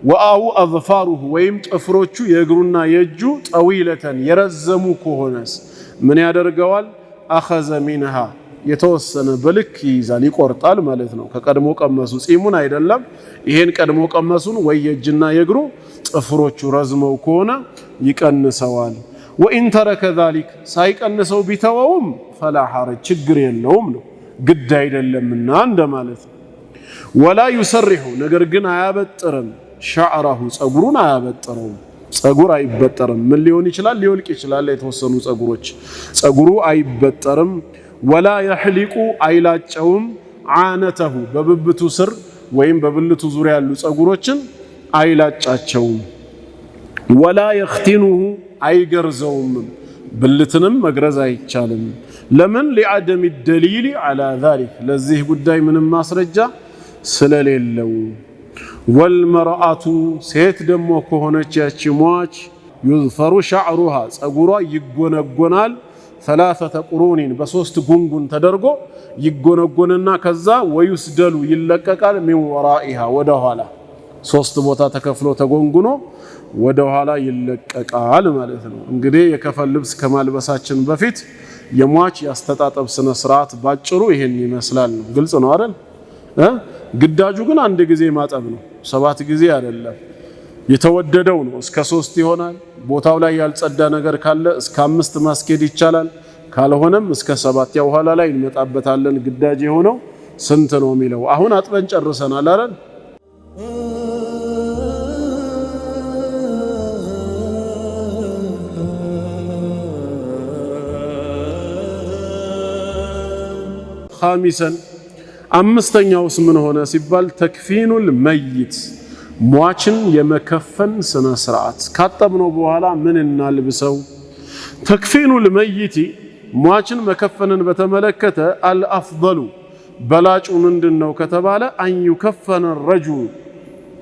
ወአው አዝፋሩሁ ወይም ጥፍሮቹ የእግሩና የእጁ ጠዊለተን የረዘሙ ከሆነስ ምን ያደርገዋል? አኸዘ ሚንሃ የተወሰነ በልክ ይይዛል ይቆርጣል ማለት ነው። ከቀድሞ ቀመሱ ጺሙን አይደለም፣ ይሄን ቀድሞ ቀመሱን ወይ የእጅና የእግሩ ጥፍሮቹ ረዝመው ከሆነ ይቀንሰዋል። ወኢን ተረከ ዛሊክ ሳይቀንሰው ቢተወውም ፈላ ሐረጅ ችግር የለውም ነው፣ ግድ አይደለምና እንደማለት ነው። ወላ ዩሰርሑ ነገር ግን አያበጥርም፣ ሸዕረሁ ጸጉሩን አያበጥረውም። ጸጉር አይበጠርም። ምን ሊሆን ይችላል? ሊወልቅ ይችላል የተወሰኑ ጸጉሮች፣ ጸጉሩ አይበጠርም። ወላ የሕሊቁ አይላጨውም፣ ዓነተሁ በብብቱ ስር ወይም በብልቱ ዙሪያ ያሉ ጸጉሮችን አይላጫቸውም። ወላ የኽቲኑሁ አይገርዘውም፣ ብልትንም መግረዝ አይቻልም። ለምን? ሊዐደም ደሊል ዐላ ዛሊክ ለዚህ ጉዳይ ምንም ማስረጃ ስለሌለው። ወልመርአቱ ሴት ደግሞ ከሆነች ያቺ ሟች ዩዝፈሩ ሸዕሩሃ ጸጉሯ ይጎነጎናል። ሰላሰተ ቁሩኒን በሶስት ጉንጉን ተደርጎ ይጎነጎንና ከዛ ወዩስደሉ ይለቀቃል። ሚን ወራኢሃ ወደ ኋላ 3 ቦታ ተከፍሎ ተጎንጉኖ ወደ ኋላ ይለቀቃል ማለት ነው። እንግዲህ የከፈን ልብስ ከማልበሳችን በፊት የሟች ያስተጣጠብ ስነ ስርዓት ባጭሩ ይሄን ይመስላል ነው። ግልጽ ነው አይደል? ግዳጁ ግን አንድ ጊዜ ማጠብ ነው፣ 7 ጊዜ አይደለም። የተወደደው ነው እስከ 3 ይሆናል። ቦታው ላይ ያልጸዳ ነገር ካለ እስከ 5 ማስኬድ ይቻላል። ካልሆነም እስከ 7። ያው ኋላ ላይ እንመጣበታለን። ግዳጅ የሆነው ስንት ነው የሚለው። አሁን አጥበን ጨርሰናል አይደል? ኻሚሰን አምስተኛውስ ምን ሆነ ሲባል ተክፊኑል መይት ሟችን የመከፈን ስነ ስርዓት ካጠብነው በኋላ ምን እናልብሰው ተክፊኑል መይት ሟችን መከፈንን በተመለከተ አልአፍضሉ በላጩ ምንድነው ከተባለ አን ይከፈነ الرجل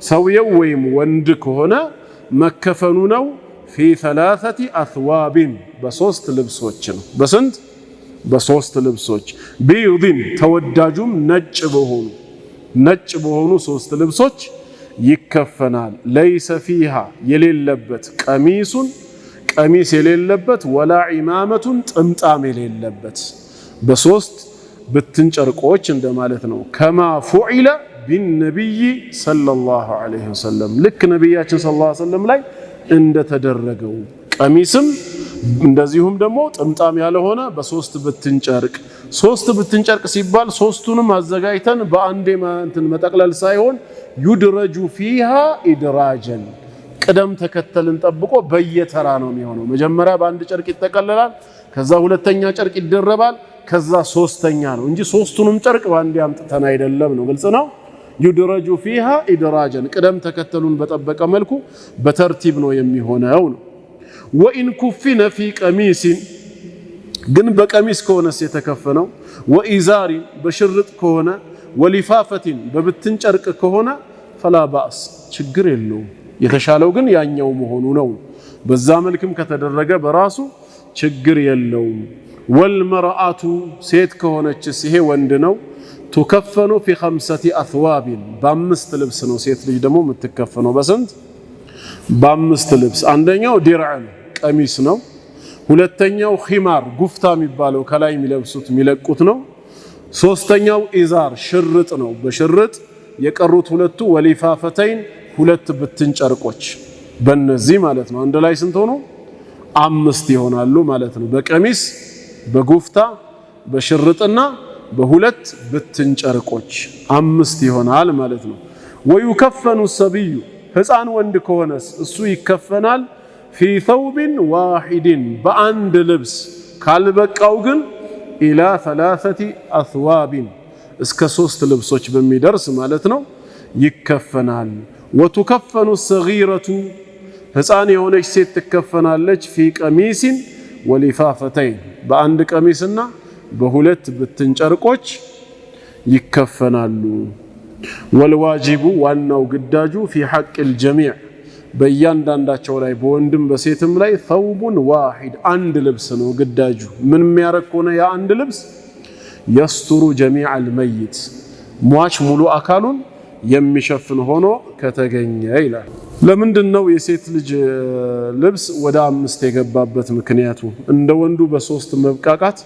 ሰውየው ወይም ወንድ ከሆነ መከፈኑ ነው في 3 أثواب በሶስት ልብሶች ነው በስንት በሶስት ልብሶች ቢዩድን ተወዳጁም ነጭ በሆኑ ሶስት ልብሶች ይከፈናል ليس فيها የሌለበት ቀሚስ የሌለበት ወላ ኢማመቱን ጥምጣም የሌለበት በሶስት ብትን ጨርቆች እንደማለት ነው ከማ ፉዒለ ቢነብይ ሰለላሁ ዐለይሂ ወሰለም ልክ ነብያችን ሰለላሁ ዐለይሂ ወሰለም ላይ እንደተደረገው ቀሚስም እንደዚሁም ደግሞ ጥምጣም ያልሆነ በሶስት ብትን ጨርቅ ሲባል ሶስቱንም አዘጋጅተን በአንዴ መጠቅለል ሳይሆን ዩድረጁ ፊሃ ኢድራጀን ቅደም ተከተልን ጠብቆ በየተራ ነው የሚሆነው መጀመሪያ በአንድ ጨርቅ ይጠቀለላል ከዛ ሁለተኛ ጨርቅ ይደረባል ከዛ ሶስተኛ ነው እንጂ ሶስቱንም ጨርቅ በአንዴ አምጥተን አይደለም ነው ግልጽ ነው ዩድረጁ ፊሃ ኢድራጀን ቅደም ተከተሉን በጠበቀ መልኩ በተርቲብ ነው የሚሆነው ነው ወኢን ኩፊነ ፊ ቀሚሲን ግን በቀሚስ ከሆነስ የተከፈነው ወኢዛሪ በሽርጥ ከሆነ ወሊፋፈቲን በብትን ጨርቅ ከሆነ ፈላ ባስ ችግር የለውም የተሻለው ግን ያኛው መሆኑ ነው በዛ መልክም ከተደረገ በራሱ ችግር የለውም ወልመርአቱ ሴት ከሆነችስ ይሄ ወንድ ነው تكفن في 5 أثواب በአምስት ልብስ ነው ሴት ልጅ ደግሞ የምትከፈነው በስንት በአምስት ልብስ አንደኛው ዲርዕ ቀሚስ ነው ሁለተኛው ኺማር ጉፍታ የሚባለው ከላይ የሚለብሱት የሚለቁት ነው ሶስተኛው ኢዛር ሽርጥ ነው በሽርጥ የቀሩት ሁለቱ ወሊፋፈተይን ሁለት ብትን ጨርቆች በእነዚህ ማለት ነው አንድ ላይ ስንት ሆኖ አምስት ይሆናሉ ማለት ነው በቀሚስ በጉፍታ በሽርጥና በሁለት ብትን ጨርቆች አምስት ይሆናል ማለት ነው ወይከፈኑ ሰብዩ ህፃን ወንድ ከሆነስ እሱ ይከፈናል في ثوب واحد በአንድ ልብስ ካልበቃው ግን ኢላ 3 أثواب እስከ 3 ልብሶች በሚደርስ ማለት ነው ይከፈናል وتكفن الصغيرة ህፃን የሆነች ሴት ትከፈናለች في قميص ولفافتين በአንድ ቀሚስና በሁለት ብትን ጨርቆች ይከፈናሉ والواجب ዋናው ግዳጁ في حق الجميع በእያንዳንዳቸው ላይ በወንድም በሴትም ላይ ثوب واحد አንድ ልብስ ነው ግዳጁ ምን የሚያረግ ከሆነ ያ አንድ ልብስ يستر جميع الميت ሟች ሙሉ አካሉን የሚሸፍን ሆኖ ከተገኘ ይላል ለምንድነው የሴት ልጅ ልብስ ወደ አምስት የገባበት ምክንያቱ እንደ ወንዱ በሶስት መብቃቃት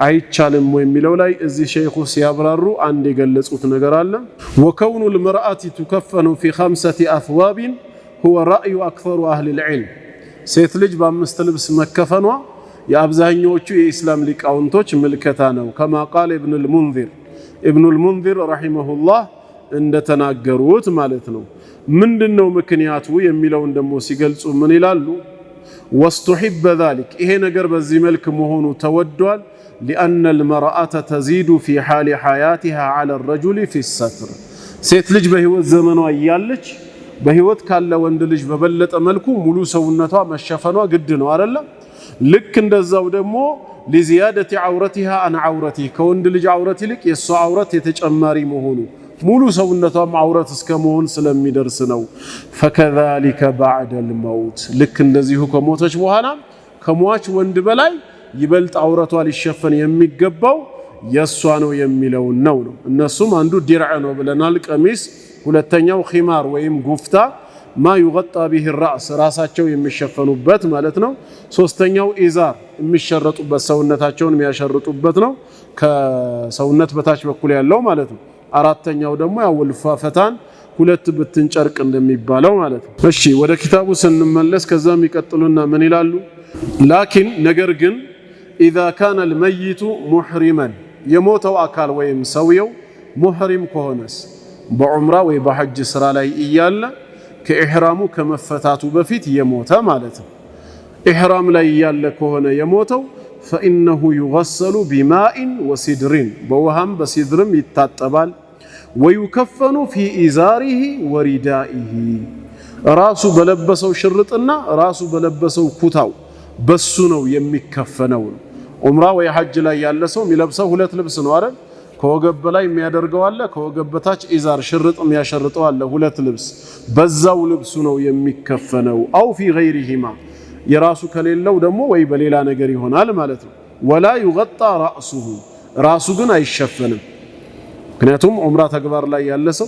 አይቻልም ወይ የሚለው ላይ እዚህ ሼኹ ሲያብራሩ አንድ የገለጹት ነገር አለ وكون المرأة تكفن في 5 أثواب هو رأي أكثر أهل العلم ሴት ልጅ በአምስት ልብስ መከፈኗ የአብዛኞቹ የኢስላም ሊቃውንቶች ምልከታ ነው كما قال ابن المنذر رحمه الله እንደተናገሩት ማለት ነው ምንድነው ምክንያቱ የሚለውን ደግሞ ሲገልጹ ምን ይላሉ واستحب ذلك ይሄ ነገር በዚህ መልክ መሆኑ ተወዷል لأن المرأة تزيد في حال حياتها على الرجل في الستر ሴት ልጅ በህይወት ዘመኗ እያለች በህይወት ካለ ወንድ ልጅ በበለጠ መልኩ ሙሉ ሰውነቷ መሸፈኗ ግድ ነው አይደል ልክ እንደዛው ደግሞ لزيادة عورتها عن عورته ከወንድ ልጅ አውረት ይልቅ የሷ አውረት የተጨማሪ መሆኑ ሙሉ ሰውነቷም አውረት እስከመሆን ስለሚደርስ ነው فكذلك بعد الموت ልክ እንደዚሁ ከሞተች በኋላ ከሟች ወንድ በላይ ይበልጥ አውረቷ ሊሸፈን የሚገባው የሷ ነው የሚለው ነው እነሱም አንዱ ዲርዕ ነው ብለናል ቀሚስ ሁለተኛው ኺማር ወይም ጉፍታ ما يغطى به الراس ራሳቸው የሚሸፈኑበት ማለት ነው ሶስተኛው ኢዛር የሚሸረጡበት ሰውነታቸውን የሚያሸርጡበት ነው ከሰውነት በታች በኩል ያለው ማለት ነው አራተኛው ደግሞ ያው ልፋፈታን ሁለት ብትን ጨርቅ እንደሚባለው ማለት ነው እሺ ወደ ኪታቡ ስንመለስ ከዛም ይቀጥሉና ምን ይላሉ ላኪን ነገር ግን اذا كان الميت محرما የሞተው አካል ወይም ሰውየው ሙህሪም ከሆነስ በዑምራ ወይ በሐጅ ስራ ላይ እያለ ከኢህራሙ ከመፈታቱ በፊት የሞተ ማለት ነው ኢህራም ላይ ያለ ከሆነ የሞተው فإنه يغسل بماء وسدر بوهم بسدرم يتطبال ويكفن في إزاره وردائه راسو بلبسو شرطنا راسو بلبسو كوتاو በሱ ነው የሚከፈነው ዑምራ ወይ ሐጅ ላይ ያለ ሰው የሚለብሰው ሁለት ልብስ ነው አይደል ከወገብ በላይ የሚያደርገው አለ ከወገብ በታች ኢዛር ሽርጥ የሚያሸርጠው አለ ሁለት ልብስ በዛው ልብሱ ነው የሚከፈነው አው ፊ غيرهما የራሱ ከሌለው ደግሞ ወይ በሌላ ነገር ይሆናል ማለት ነው ወላ يغطى رأسه ራሱ ግን አይሸፈንም ምክንያቱም ዑምራ ተግባር ላይ ያለ ሰው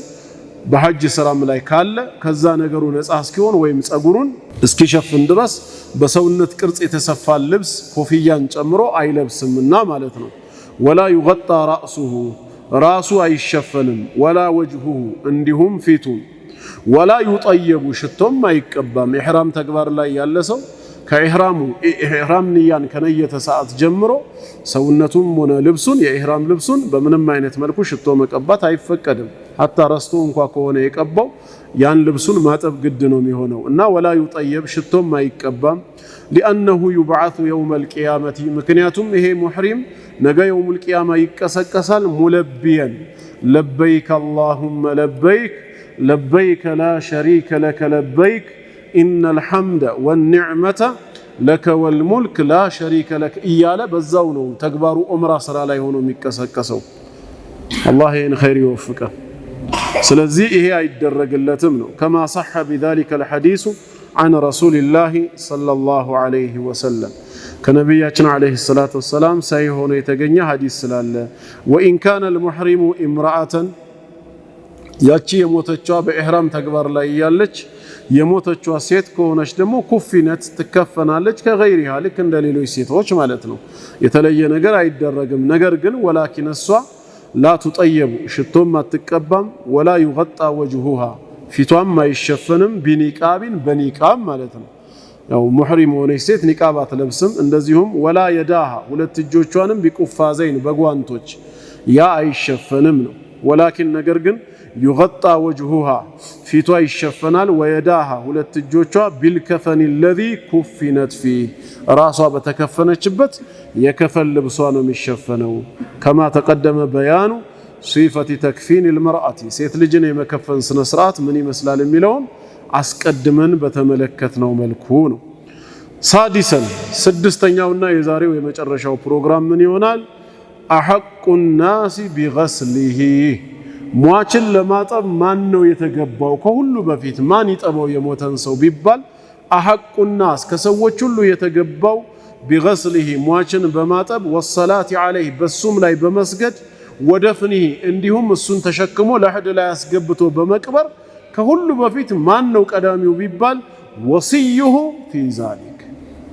በሐጅ ስራም ላይ ካለ ከዛ ነገሩ ነፃ እስኪሆን ወይም ጸጉሩን እስኪሸፍን ድረስ በሰውነት ቅርጽ የተሰፋ ልብስ ኮፍያን ጨምሮ አይለብስምና ማለት ነው ወላ يغطى رأسه ራሱ አይሸፈንም ወላ وجهه እንዲሁም ፊቱ ወላ يطيب ሽቶም አይቀባም ኢህራም ተግባር ላይ ያለ ሰው ከኢህራም ንያን ከነየተ ሰዓት ጀምሮ ሰውነቱም ሆነ ልብሱን የኢህራም ልብሱን በምንም አይነት መልኩ ሽቶ መቀባት አይፈቀድም hatta ረስቶ እንኳን ከሆነ የቀባው ያን ልብሱን ማጠብ ግድ ነው የሚሆነው እና ወላ يطيب ሽቶም አይቀባም لانه يبعث يوم القيامه ምክንያቱም ይሄ ሙህሪም ነገ يوم القيامه ይቀሰቀሳል ሙለቢያን لبيك اللهم لبيك لبيك لا شريك لك لبيك إن الحمد والنعمة لك والملك لا شريك لك إيالا بزاونو تكبارو أمرا سرا لا يهونو ميكسكسو الله ين خير يوفقه سلازي إيه يدرج اللتمنو كما صح بذلك الحديث عن رسول الله صلى الله عليه وسلم كنبياتنا عليه الصلاة والسلام سيهونو يتجني حديث سلالة وإن كان المحرم امرأة ياتي يموتچوا بإحرام تكبار لا يالج የሞተችዋ ሴት ከሆነች ደግሞ ኩፊነት ትከፈናለች ከغيرها ልክ እንደ ሌሎች ሴቶች ማለት ነው የተለየ ነገር አይደረግም ነገር ግን ወላኪን እሷ لا تطيب ሽቶም አትቀባም ولا يغطى وجهها ፊቷም አይሸፈንም بنقاب በኒቃብ ማለት ነው ያው ሙህሪም ሆነች ሴት ኒቃብ አትለብስም እንደዚሁም ولا يداها ሁለት እጆቿንም ቢቁፋዘይን በጓንቶች ያ አይሸፈንም ነው ወላኪን ነገር ግን يغطى وجهها فيتوا يشفنال ويداها ሁለት እጆቿ بالكفن الذي كفنت فيه ራሷ በተከፈነችበት የከፈን ልብሷ ነው የሚሸፈነው كما تقدم بيان صفة تكفين المرأة ሴት ልጅን የመከፈን ስነ ስርዓት ምን ይመስላል የሚለውን አስቀድመን በተመለከትነው መልኩ ነው ሳዲሰን ስድስተኛውና የዛሬው የመጨረሻው ፕሮግራም ምን ይሆናል أحق الناس بغسله ሟችን ለማጠብ ማን ነው የተገባው ከሁሉ በፊት ማን ይጠባው የሞተን ሰው ቢባል أحق الناس ከሰዎች ሁሉ የተገባው بغسله ሟችን በማጠብ والصلاة عليه በሱም ላይ በመስገድ ወደፍኒህ እንዲሁም እሱን ተሸክሞ ለህድ ላይ አስገብቶ በመቅበር ከሁሉ በፊት ማን ነው ቀዳሚው ቢባል ወሲዩሁ في ذلك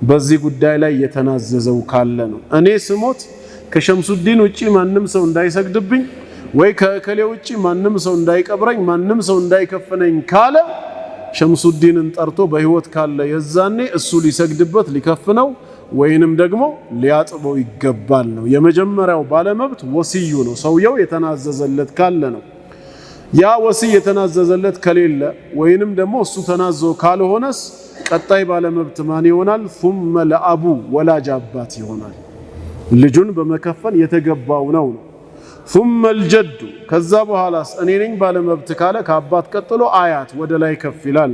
በዚህ ጉዳይ ላይ የተናዘዘው ካለ ነው እኔ ስሞት ከሸምሱዲን ውጪ ማንንም ሰው እንዳይሰግድብኝ ወይ ከከሌ ውጪ ማንንም ሰው እንዳይቀብረኝ ማንንም ሰው እንዳይከፈነኝ ካለ ሸምሱዲንን ጠርቶ በህይወት ካለ የዛኔ እሱ ሊሰግድበት ሊከፍነው ወይንም ደግሞ ሊያጥበው ይገባል ነው የመጀመሪያው ባለመብት ወሲዩ ነው ሰውየው የተናዘዘለት ካለ ነው ያ ወሲይ የተናዘዘለት ከሌለ ወይንም ደግሞ እሱ ተናዞ ካልሆነስ ቀጣይ ባለመብት ማን ይሆናል ثم ለአቡ ወላጅ አባት ይሆናል ልጁን በመከፈን የተገባው ነው ثم الجد ከዛ በኋላስ እኔ ነኝ ባለመብት ካለ ከአባት ቀጥሎ አያት ወደ ላይ ከፍ ይላል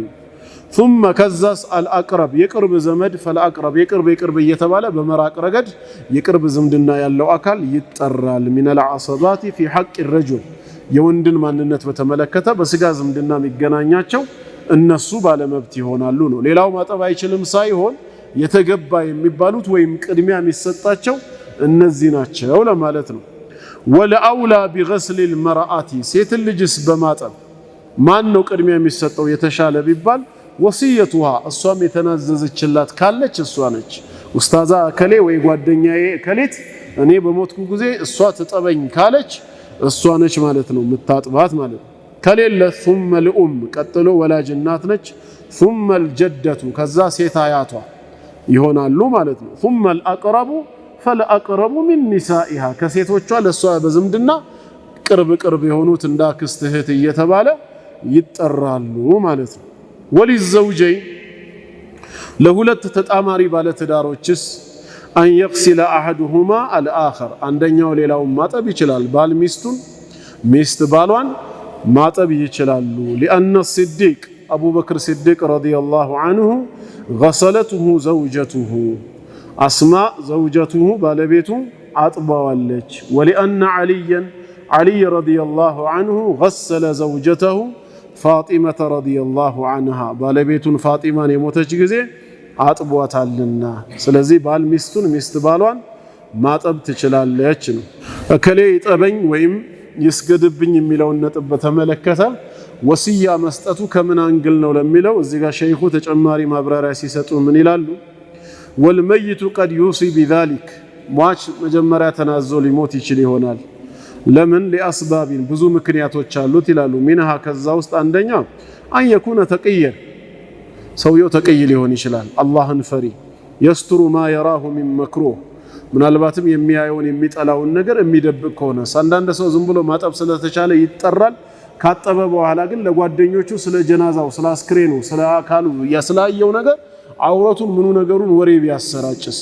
ثم ከዛስ الأقرب የቅርብ ዘመድ فالأقرب የቅርብ እየተባለ በመራቅ ረገድ የቅርብ ዝምድና ያለው አካል ይጠራል من العصبات في حق الرجل የወንድን ማንነት በተመለከተ በስጋ ዝምድና የሚገናኛቸው እነሱ ባለመብት ይሆናሉ ነው ሌላው ማጠብ አይችልም ሳይሆን የተገባ የሚባሉት ወይም ቅድሚያ የሚሰጣቸው እነዚህ ናቸው ለማለት ነው ወለአውላ بغسل المرأة ሴት ልጅስ በማጠብ ማን ነው ቅድሚያ የሚሰጠው የተሻለ ቢባል ወሲየቱሃ እሷም የተናዘዘችላት ካለች እሷ ነች ኡስታዛ ከሌ ወይ ጓደኛዬ ከሌት እኔ በሞትኩ ጊዜ እሷ ተጠበኝ ካለች እሷ ነች ማለት ነው የምታጥባት ማለት ከሌለ ثم الام ቀጥሎ ወላጅ እናት ነች ثم الجدة ከዛ ሴት አያቷ ይሆናሉ ማለት ነው ثم الأقرب فالأقرب من نسائها ከሴቶቿ ለሷ በዝምድና ቅርብ የሆኑት እንዳክስት እህት እየተባለ ይጠራሉ ማለት ነው وللزوجين ለሁለት ተጣማሪ ባለ ትዳሮችስ አን የግሲለ አሐዱሁማ አልአኸር አንደኛው ሌላውን ማጠብ ይችላል። ባል ሚስቱን፣ ሚስት ባሏን ማጠብ ይችላሉ። ሊአነ ሲዲቅ አቡበክር ሲዲቅ ረዲየላሁ ዐንሁ ገሰለትሁ ዘውጀቱሁ አስማ ዘውጀቱሁ ባለቤቱ አጥባዋለች። ወሊአነ ዓሊየን ዓሊይ ረዲየላሁ ዐንሁ ገሰለ ዘውጀተሁ ፋጢመተ ረዲየላሁ ዐንሃ ባለቤቱን ፋጢማን የሞተች ጊዜ አጥቧታልና። ስለዚህ ባል ሚስቱን፣ ሚስት ባሏን ማጠብ ትችላለች ነው። እከሌ ይጠበኝ ወይም ይስገድብኝ የሚለውን ነጥብ በተመለከተ ወሲያ መስጠቱ ከምን አንግል ነው ለሚለው እዚህ ጋር ሸይኹ ተጨማሪ ማብራሪያ ሲሰጡ ምን ይላሉ? ወልመይቱ ቀድ ዩሲ ቢዛሊክ ሟች መጀመሪያ ተናዞ ሊሞት ይችል ይሆናል። ለምን? ሊአስባቢን ብዙ ምክንያቶች አሉት ይላሉ። ሚንሃ ከዛ ውስጥ አንደኛ አን የኩነ ተቅየን ሰውየው ተቅይ ሊሆን ይችላል፣ አላህን ፈሪ የስትሩ ማ የራሁ ሚን መክሩህ ምናልባትም የሚያየውን የሚጠላውን ነገር የሚደብቅ ከሆነ አንዳንድ ሰው ዝም ብሎ ማጠብ ስለተቻለ ይጠራል። ካጠበ በኋላ ግን ለጓደኞቹ ስለ ጀናዛው፣ ስለ አስክሬኑ፣ ስለ አካሉ ያስላየው ነገር አውረቱን ምኑ ነገሩን ወሬ ቢያሰራጭስ?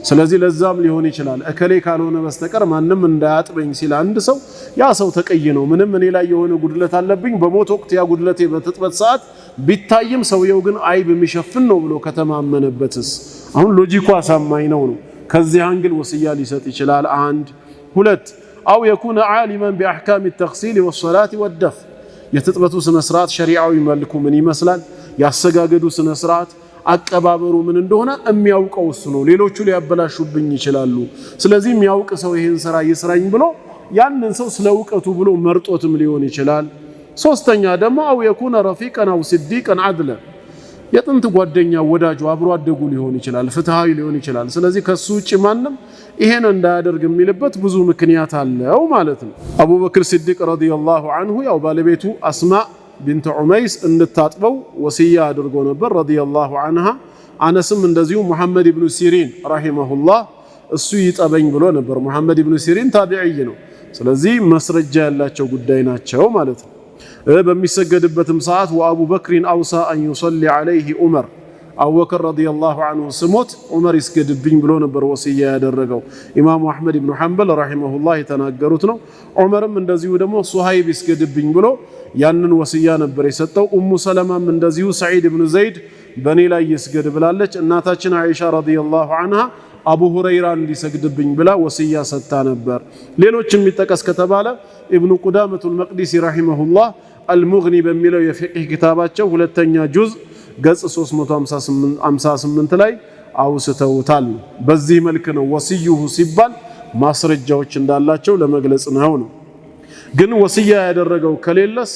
ስለዚህ ለዛም ሊሆን ይችላል እከሌ ካልሆነ በስተቀር ማንም እንዳያጥበኝ ሲል አንድ ሰው ያ ሰው ተቀይ ነው። ምንም እኔ ላይ የሆነ ጉድለት አለብኝ በሞት ወቅት ያ ጉድለቴ በትጥበት ሰዓት ቢታይም ሰውየው ግን አይብ የሚሸፍን ነው ብሎ ከተማመነበትስ አሁን ሎጂኩ አሳማኝ ነው። ከዚህ አንግል ወስያ ሊሰጥ ይችላል። አንድ ሁለት አው የኩነ ዓሊመን ቢአሕካም ተግሲል ወሰላት ወደፍ የትጥበቱ ስነ ስርዓት ሸሪዓዊ መልኩ ምን ይመስላል፣ ያሰጋገዱ ስነ ስርዓት አቀባበሩ ምን እንደሆነ የሚያውቀው እሱ ነው። ሌሎቹ ሊያበላሹብኝ ይችላሉ። ስለዚህ የሚያውቅ ሰው ይሄን ስራ ይስራኝ ብሎ ያንን ሰው ስለ እውቀቱ ብሎ መርጦትም ሊሆን ይችላል። ሶስተኛ ደግሞ አው የኩነ ረፊቀን አው ሲዲቀን አድለ የጥንት ጓደኛ ወዳጁ አብሮ አደጉ ሊሆን ይችላል፣ ፍትሃዊ ሊሆን ይችላል። ስለዚህ ከሱ ውጭ ማንም ይሄን እንዳያደርግ የሚልበት ብዙ ምክንያት አለው ማለት ነው። አቡበክር ሲዲቅ ረዲየላሁ ዐንሁ ያው ባለቤቱ አስማ ቢንት ዑመይስ እንድታጥበው ወሲያ አድርጎ ነበር ረዲየላሁ ዐንሃ። አነስም እንደዚሁ ሙሐመድ ኢብኑ ሲሪን ረሂመሁላህ እሱ ይጠበኝ ብሎ ነበር። ሙሐመድ ኢብኑ ሲሪን ታቢዒይ ነው። ስለዚህ መስረጃ ያላቸው ጉዳይ ናቸው ማለት ነው። በሚሰገድበትም ሰዓት ወአቡበክሪን አውሳ አን ዩሰሊ ዐለይሂ ዑመር አቡበክር ረዲየላሁ ዐንሁ ስሞት ዑመር ይስገድብኝ ብሎ ነበር ወሲያ ያደረገው። ኢማሙ አሕመድ ኢብኑ ሐንበል ረሂመሁላህ የተናገሩት ነው። ዑመርም እንደዚሁ ደግሞ ሱሃይብ ይስገድብኝ ብሎ ያንን ወሲያ ነበር የሰጠው። ኡሙ ሰለማም እንደዚሁ ሰዒድ ኢብኑ ዘይድ በኔ ላይ ይስገድ ብላለች። እናታችን አይሻ ረዲየላሁ ዐንሃ አቡ ሁረይራ እንዲሰግድብኝ ብላ ወሲያ ሰጥታ ነበር። ሌሎችም የሚጠቀስ ከተባለ ኢብኑ ቁዳመቱል መቅዲሲ ረሂመሁላህ አልሙግኒ በሚለው የፊቅህ ኪታባቸው ሁለተኛ ጁዝ ገጽ 358 ላይ አውስተውታል። በዚህ መልክ ነው ወሲዩሁ ሲባል ማስረጃዎች እንዳላቸው ለመግለጽ ነው። ግን ወሲያ ያደረገው ከሌለስ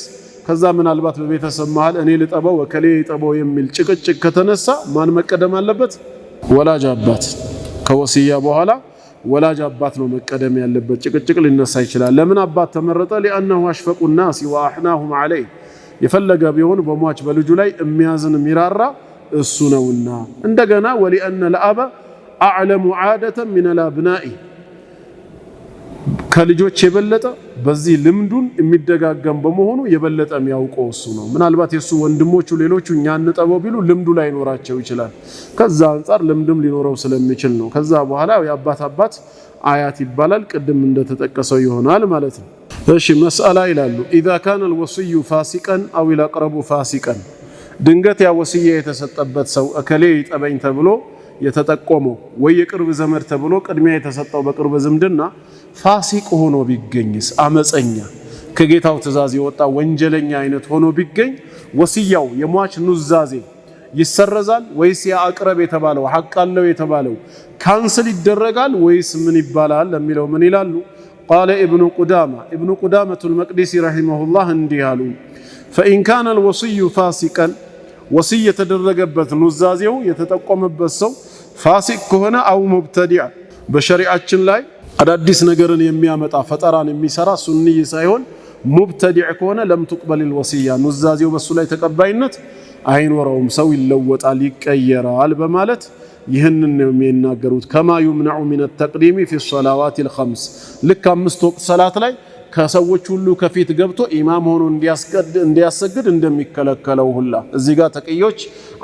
ከዛ ምናልባት በቤተሰብ መሃል እኔ ልጠበው ወከሌ ይጠበው የሚል ጭቅጭቅ ከተነሳ ማን መቀደም አለበት? ወላጅ አባት። ከወሲያ በኋላ ወላጅ አባት ነው መቀደም ያለበት። ጭቅጭቅ ሊነሳ ይችላል። ለምን አባት ተመረጠ? لأنه أشفق الناس وأحناهم عليه የፈለገ ቢሆን በሟች በልጁ ላይ የሚያዝን ሚራራ እሱ ነውና። እንደገና ولأن الأب أعلم عادة من الأبناء ከልጆች የበለጠ በዚህ ልምዱን የሚደጋገም በመሆኑ የበለጠ የሚያውቀው እሱ ነው። ምናልባት የሱ ወንድሞቹ ሌሎቹ እኛ እንጠበው ቢሉ ልምዱ ላይ ኖራቸው ይችላል። ከዛ አንፃር ልምድም ሊኖረው ስለሚችል ነው። ከዛ በኋላ የአባት አባት አያት ይባላል። ቅድም እንደተጠቀሰው ይሆናል ማለት ነው። እሺ መስአላ ይላሉ إذا كان الوصي فاسقا أو الأقرب فاسقا ድንገት ያ ወሲያ የተሰጠበት ሰው እከሌ ይጠበኝ ተብሎ የተጠቆመው ወይ የቅርብ ዘመድ ተብሎ ቅድሚያ የተሰጠው በቅርብ ዝምድና ፋሲቅ ሆኖ ቢገኝስ፣ አመፀኛ ከጌታው ትእዛዝ የወጣ ወንጀለኛ አይነት ሆኖ ቢገኝ ወሲያው የሟች ኑዛዜ ይሰረዛል ወይስ ያ አቅረብ የተባለው ሐቅ አለው የተባለው ካንስል ይደረጋል ወይስ ምን ይባላል ለሚለው ምን ይላሉ? قال ابن قدامة المقدسي رحمه الله እንዲህ አሉ فإن كان الوصي فاسقا ወሲይ የተደረገበት ኑዛዜው የተጠቆመበት ሰው ፋሲቅ ከሆነ አው ሙብተዲዕ በሸሪዓችን ላይ አዳዲስ ነገርን የሚያመጣ ፈጠራን የሚሰራ ሱንይ ሳይሆን ሙብተዲዕ ከሆነ ለም تقبل الوصية ኑዛዜው በሱ ላይ ተቀባይነት አይኖረውም፣ ሰው ይለወጣል ይቀየራል በማለት ይህንን ነው የሚናገሩት። كما يمنع من التقديم في الصلوات الخمس ልክ አምስት ወቅት ሰላት ላይ ከሰዎች ሁሉ ከፊት ገብቶ ኢማም ሆኖ እንዲያሰግድ እንደሚከለከለው ሁላ እዚህ ጋር ተቀዮች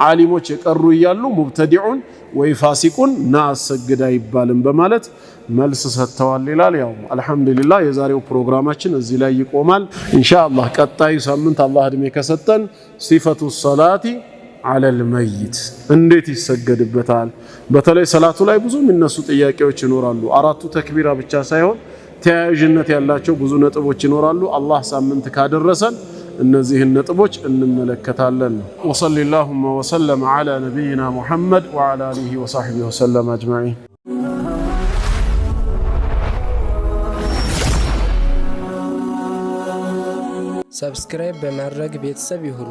ዓሊሞች የቀሩ ይያሉ ሙብተዲዑን ወይ ፋሲቁን ና አሰግድ አይባልም በማለት መልስ ሰጥተዋል ይላል። ያው አልহামዱሊላህ የዛሬው ፕሮግራማችን እዚህ ላይ ይቆማል። ኢንሻአላህ ቀጣዩ ሳምንት አላህ እድሜ ከሰጠን ሲፈቱ ሶላቲ አለል መይት እንዴት ይሰገድበታል። በተለይ ሰላቱ ላይ ብዙ የሚነሱ ጥያቄዎች ይኖራሉ። አራቱ ተክቢራ ብቻ ሳይሆን ተያያዥነት ያላቸው ብዙ ነጥቦች ይኖራሉ። አላህ ሳምንት ካደረሰን እነዚህን ነጥቦች እንመለከታለን። ወሰለላሁ ወሰለም ዐላ ነቢይና ሙሐመድ ወዐላ አሊሂ ወሰሕቢሂ ወሰለም አጅመዒን። ሰብስክራይብ በማድረግ ቤተሰብ ይሁኑ።